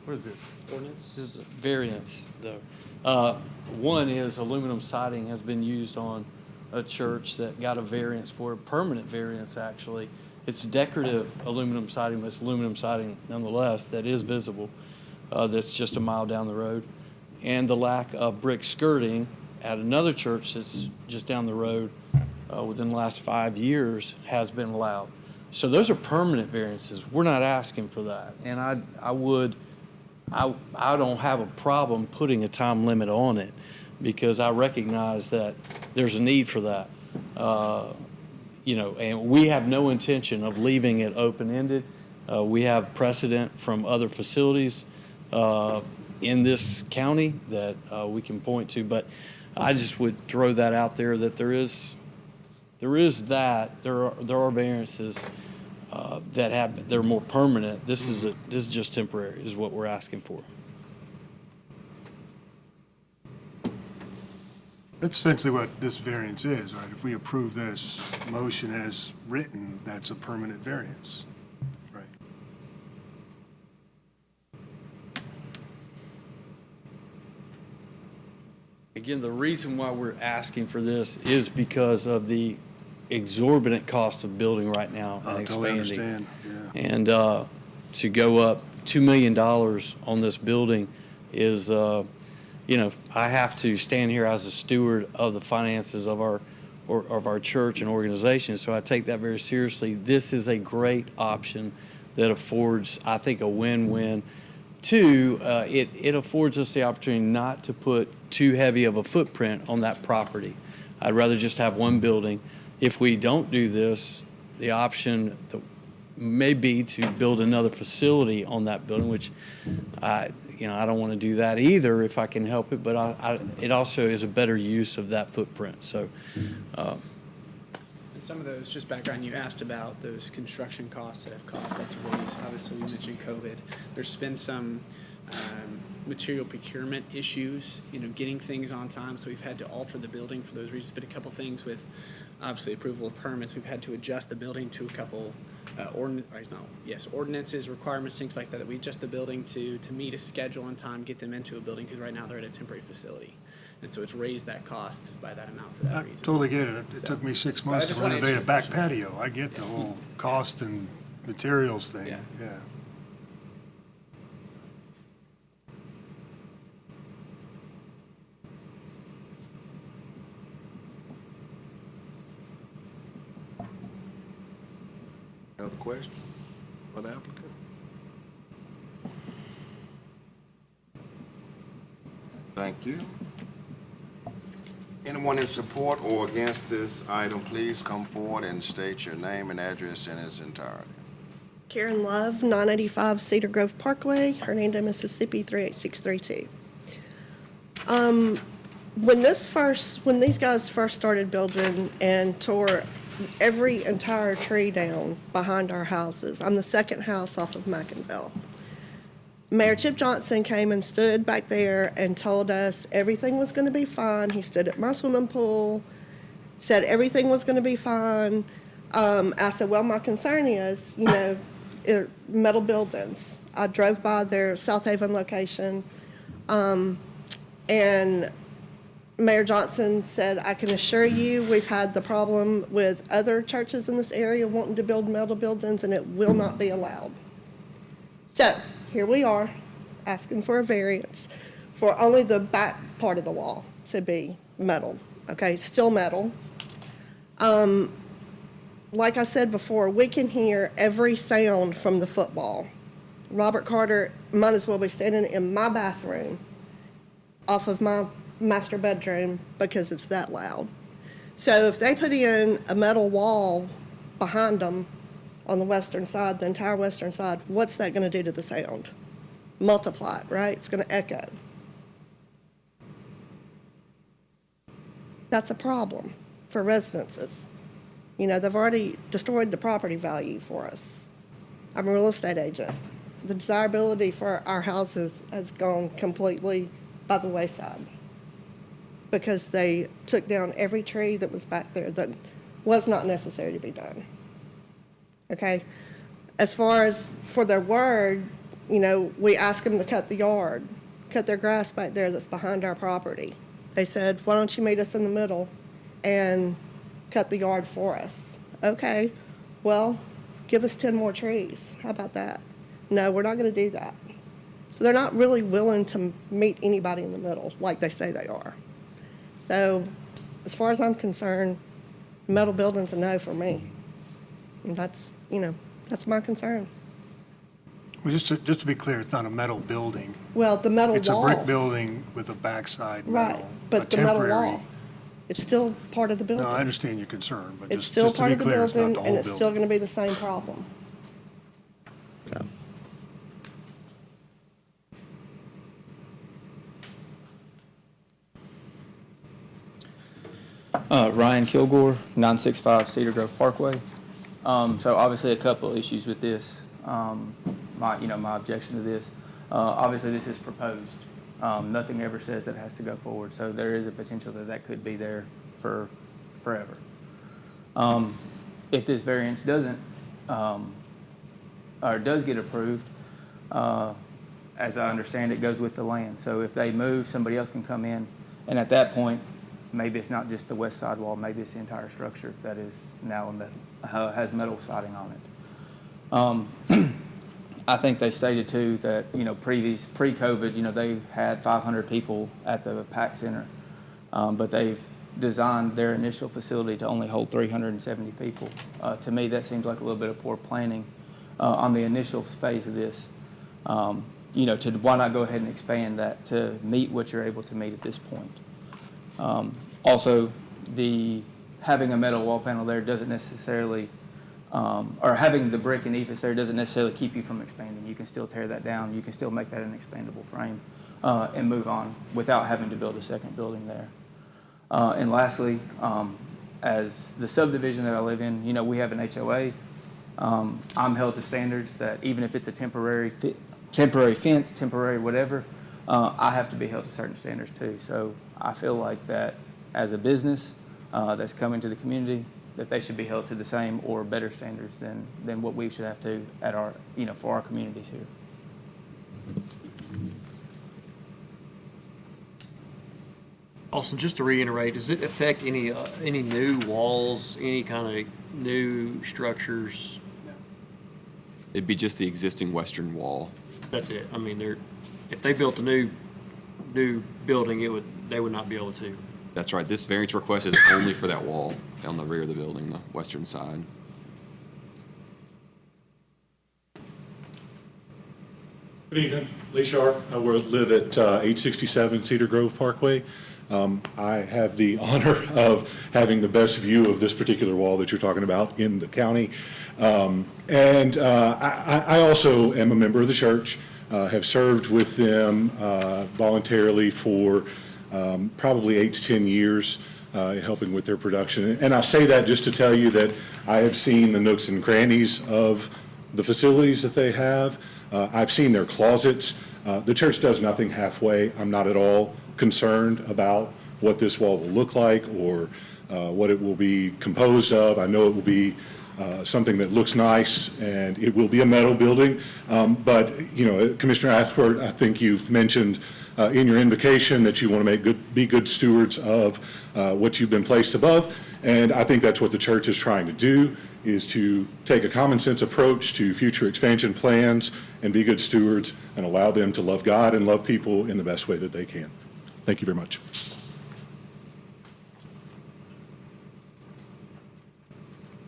Speaker 6: what is it?
Speaker 12: Ordinance?
Speaker 6: This is a variance, though. One is aluminum siding has been used on a church that got a variance for a permanent variance, actually. It's decorative aluminum siding, but it's aluminum siding nonetheless that is visible. That's just a mile down the road. And the lack of brick skirting at another church that's just down the road within the last 5 years has been allowed. So those are permanent variances. We're not asking for that. And I don't have a problem putting a time limit on it because I recognize that there's a need for that. And we have no intention of leaving it open-ended. We have precedent from other facilities in this county that we can point to, but I just would throw that out there that there are variances they're more permanent. This is just temporary, is what we're asking for.
Speaker 9: That's essentially what this variance is, right? If we approve this motion as written, that's a permanent variance, right?
Speaker 6: Again, the reason why we're asking for this is because of the exorbitant cost of building right now and
Speaker 9: I totally
Speaker 6: expanding.
Speaker 9: understand, yeah.
Speaker 6: And to go up $2 million on this building is, I have to stand here as a steward of the finances of our church and organization, so I take that very seriously. This is a great option that affords, I think, a win-win. Two, it affords us the opportunity not to put too heavy of a footprint on that property. I'd rather just have one building. If we don't do this, the option may be to build another facility on that building, which I don't want to do that either if I can help it, but it also is a better use of that footprint. So,
Speaker 12: And some of those, just background, you asked about those construction costs that have caused that to raise. Obviously, we mentioned COVID. There's been some material procurement issues, getting things on time. So we've had to alter the building for those reasons. But a couple things with, obviously, approval of permits. We've had to adjust the building to a couple ordinances, requirements, things like that we adjust the building to meet a schedule and time, get them into a building, because right now they're at a temporary facility. And so it's raised that cost by that amount for that
Speaker 9: I
Speaker 12: reason.
Speaker 9: totally get it. It took me 6
Speaker 12: But I
Speaker 9: months
Speaker 12: just
Speaker 9: to
Speaker 12: wanted to
Speaker 9: renovate a
Speaker 12: answer
Speaker 9: back
Speaker 12: your question.
Speaker 9: patio. I get the whole cost and materials thing,
Speaker 12: Yeah.
Speaker 9: yeah.
Speaker 2: Other questions for the applicant? Thank you. Anyone in support or against this item, please come forward and state your name and address in its entirety.
Speaker 20: Karen Love, 985 Cedar Grove Parkway, Hernando, Mississippi, 38632. When these guys first started building and tore every entire tree down behind our houses, I'm the second house off of McInville. Mayor Chip Johnson came and stood back there and told us everything was going to be fine. He stood at my swimming pool, said everything was going to be fine. I said, well, my concern is, metal buildings. I drove by their South Haven location, and Mayor Johnson said, I can assure you we've had the problem with other churches in this area wanting to build metal buildings, and it will not be allowed. So here we are asking for a variance for only the back part of the wall to be metal, okay, still metal. Like I said before, we can hear every sound from the football. Robert Carter might as well be standing in my bathroom off of my master bedroom because it's that loud. So if they put in a metal wall behind them on the western side, the entire western side, what's that going to do to the sound? Multiply it, right? It's going to echo. That's a problem for residences. They've already destroyed the property value for us. I'm a real estate agent. The desirability for our houses has gone completely by the wayside because they took down every tree that was back there that was not necessary to be done. Okay? As far as for their word, we asked them to cut the yard, cut their grass back there that's behind our property. They said, why don't you meet us in the middle and cut the yard for us? Okay, well, give us 10 more trees. How about that? No, we're not going to do that. So they're not really willing to meet anybody in the middle like they say they are. So as far as I'm concerned, metal building's a no for me. And that's my concern.
Speaker 9: Well, just to be clear, it's not a metal building.
Speaker 20: Well, the metal
Speaker 9: It's
Speaker 20: wall.
Speaker 9: a brick building with a backside metal.
Speaker 20: Right, but the metal
Speaker 9: temporary-
Speaker 20: wall, it's still part of the building.
Speaker 9: No, I understand your concern, but
Speaker 20: It's
Speaker 9: just
Speaker 20: still
Speaker 9: to
Speaker 20: part
Speaker 9: be
Speaker 20: of the
Speaker 9: clear, it's not
Speaker 20: building,
Speaker 9: the
Speaker 20: and
Speaker 9: whole
Speaker 20: it's still
Speaker 9: building.
Speaker 20: going to be the same problem. So.
Speaker 19: Ryan Kilgore, 965 Cedar Grove Parkway. So obviously a couple of issues with this. My objection to this. Obviously this is proposed. Nothing ever says that it has to go forward, so there is a potential that could be there for forever. If this variance doesn't, or does get approved, as I understand it, goes with the land. So if they move, somebody else can come in, and at that point, maybe it's not just the west side wall, maybe it's the entire structure that is now has metal siding on it. I think they stated too that, pre-COVID, they had 500 people at the PAC Center, but they've designed their initial facility to only hold 370 people. To me, that seems like a little bit of poor planning on the initial phase of this. Why not go ahead and expand that to meet what you're able to meet at this point? Also, having a metal wall panel there doesn't necessarily, or having the brick and ephes there doesn't necessarily keep you from expanding. You can still tear that down. You can still make that an expandable frame and move on without having to build a second building there. And lastly, as the subdivision that I live in, we have an HOA. I'm held to standards that even if it's a temporary fence, temporary whatever, I have to be held to certain standards too. So I feel like that as a business that's coming to the community, that they should be held to the same or better standards than what we should have to at our, for our communities here.
Speaker 4: Austin, just to reiterate, does it affect any new walls, any kind of new structures?
Speaker 15: It'd be just the existing western wall.
Speaker 4: That's it. I mean, if they built a new building, they would not be able to.
Speaker 15: That's right. This variance request is only for that wall on the rear of the building, the western side.
Speaker 8: Good evening, Lee Sharp. I live at 867 Cedar Grove Parkway. I have the honor of having the best view of this particular wall that you're talking about in the county. I also am a member of the church, have served with them voluntarily for probably 8 to 10 years, helping with their production. And I say that just to tell you that I have seen the nooks and crannies of the facilities that they have. I've seen their closets. The church does nothing halfway. I'm not at all concerned about what this wall will look like or what it will be composed of. I know it will be something that looks nice, and it will be a metal building. But, you know, Commissioner Athford, I think you mentioned in your invocation that you want to be good stewards of what you've been placed above. And I think that's what the church is trying to do, is to take a common sense approach to future expansion plans and be good stewards and allow them to love God and love people in the best way that they can. Thank you very much.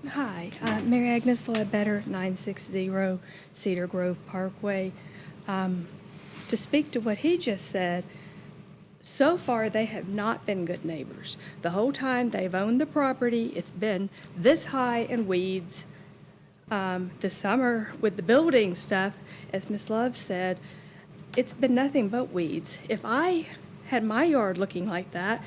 Speaker 21: Hi, Mary Agnes Ledbetter, 960 Cedar Grove Parkway. To speak to what he just said, so far they have not been good neighbors. The whole time they've owned the property, it's been this high in weeds. This summer with the building stuff, as Ms. Love said, it's been nothing but weeds. If I had my yard looking like that,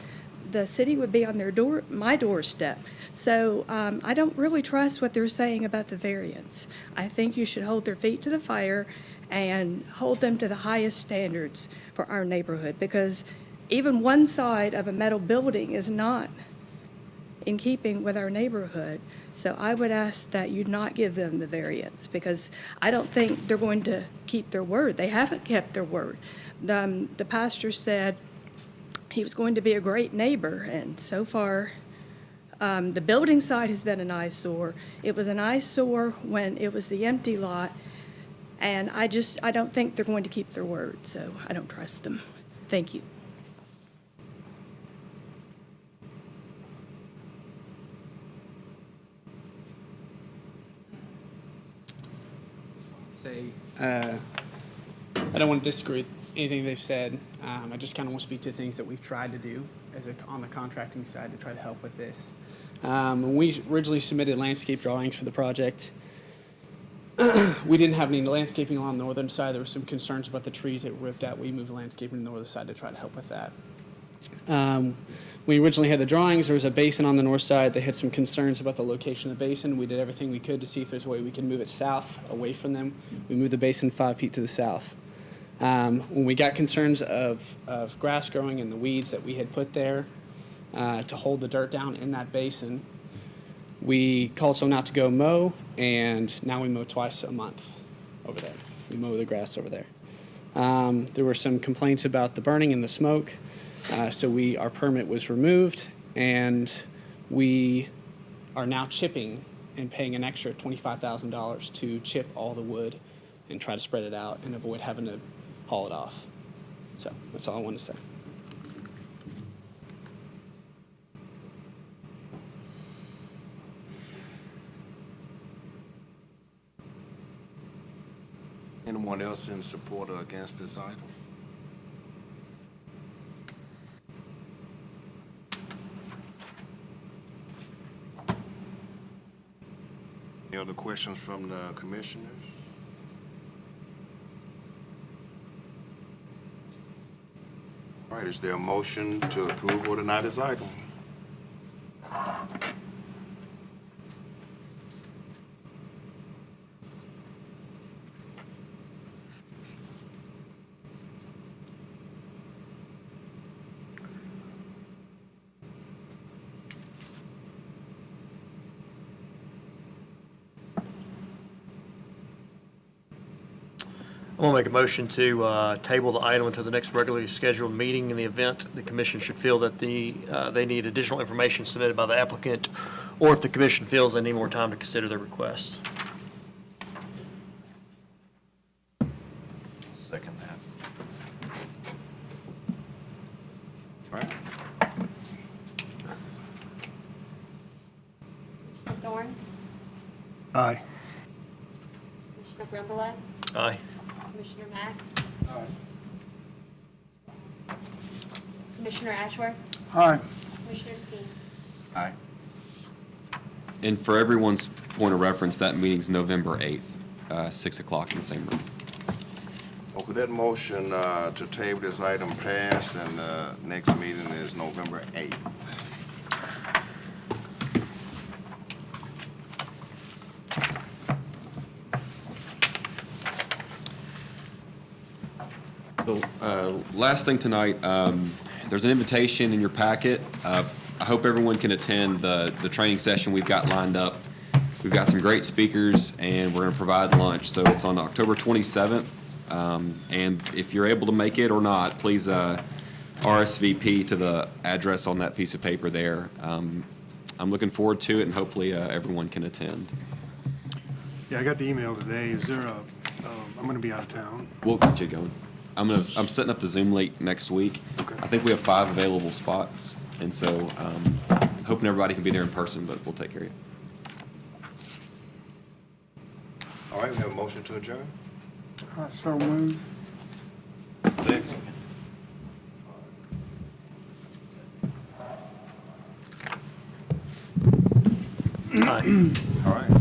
Speaker 21: the city would be on my doorstep. So I don't really trust what they're saying about the variance. I think you should hold their feet to the fire and hold them to the highest standards for our neighborhood, because even one side of a metal building is not in keeping with our neighborhood. So I would ask that you not give them the variance, because I don't think they're going to keep their word. They haven't kept their word. The pastor said he was going to be a great neighbor, and so far, the building side has been an eyesore. It was an eyesore when it was the empty lot, and I don't think they're going to keep their word, so I don't trust them. Thank you.
Speaker 12: I don't want to disagree with anything they've said. I just kind of want to speak to things that we've tried to do on the contracting side to try to help with this. When we originally submitted landscape drawings for the project, we didn't have any landscaping along the northern side. There were some concerns about the trees that were ripped out. We moved the landscaping to the northern side to try to help with that. We originally had the drawings. There was a basin on the north side. They had some concerns about the location of the basin. We did everything we could to see if there's a way we could move it south, away from them. We moved the basin 5 feet to the south. When we got concerns of grass growing and the weeds that we had put there to hold the dirt down in that basin, we called someone out to go mow, and now we mow twice a month over there. We mow the grass over there. There were some complaints about the burning and the smoke, so our permit was removed, and we are now chipping and paying an extra $25,000 to chip all the wood and try to spread it out and avoid having to haul it off. So that's all I wanted to say.
Speaker 2: Anyone else in support or against this item? Any other questions from the commissioners? All right, is there a motion to approve or deny this item?
Speaker 4: I'm going to make a motion to table the item until the next regularly scheduled meeting. In the event the commission should feel that they need additional information submitted by the applicant, or if the commission feels they need more time to consider their request.
Speaker 10: Second that.
Speaker 2: All right.
Speaker 14: Commissioner Thorne?
Speaker 9: Aye.
Speaker 14: Commissioner Brumbelow?
Speaker 4: Aye.
Speaker 14: Commissioner Max?
Speaker 1: Aye.
Speaker 14: Commissioner Ashworth,
Speaker 1: Aye.
Speaker 14: Commissioner Skeen.
Speaker 10: Aye.
Speaker 15: And for everyone's point of reference, that meeting's November 8th, 6 o'clock in the same room.
Speaker 2: Okay, that motion to table this item passed, and the next meeting is November 8th.
Speaker 15: So, last thing tonight, there's an invitation in your packet. I hope everyone can attend the training session we've got lined up. We've got some great speakers, and we're going to provide lunch. So it's on October 27th. And if you're able to make it or not, please RSVP to the address on that piece of paper there. I'm looking forward to it, and hopefully everyone can attend.
Speaker 9: Yeah, I got the email today. Is there I'm going to be out of town.
Speaker 15: We'll get you going. I'm setting up the Zoom link next week.
Speaker 9: Okay.
Speaker 15: I think we have 5 available spots, and so hoping everybody can be there in person, but we'll take care of you.
Speaker 2: All right, we have a motion to adjourn?
Speaker 1: I so moved.
Speaker 2: Six.
Speaker 4: Aye.
Speaker 2: All right.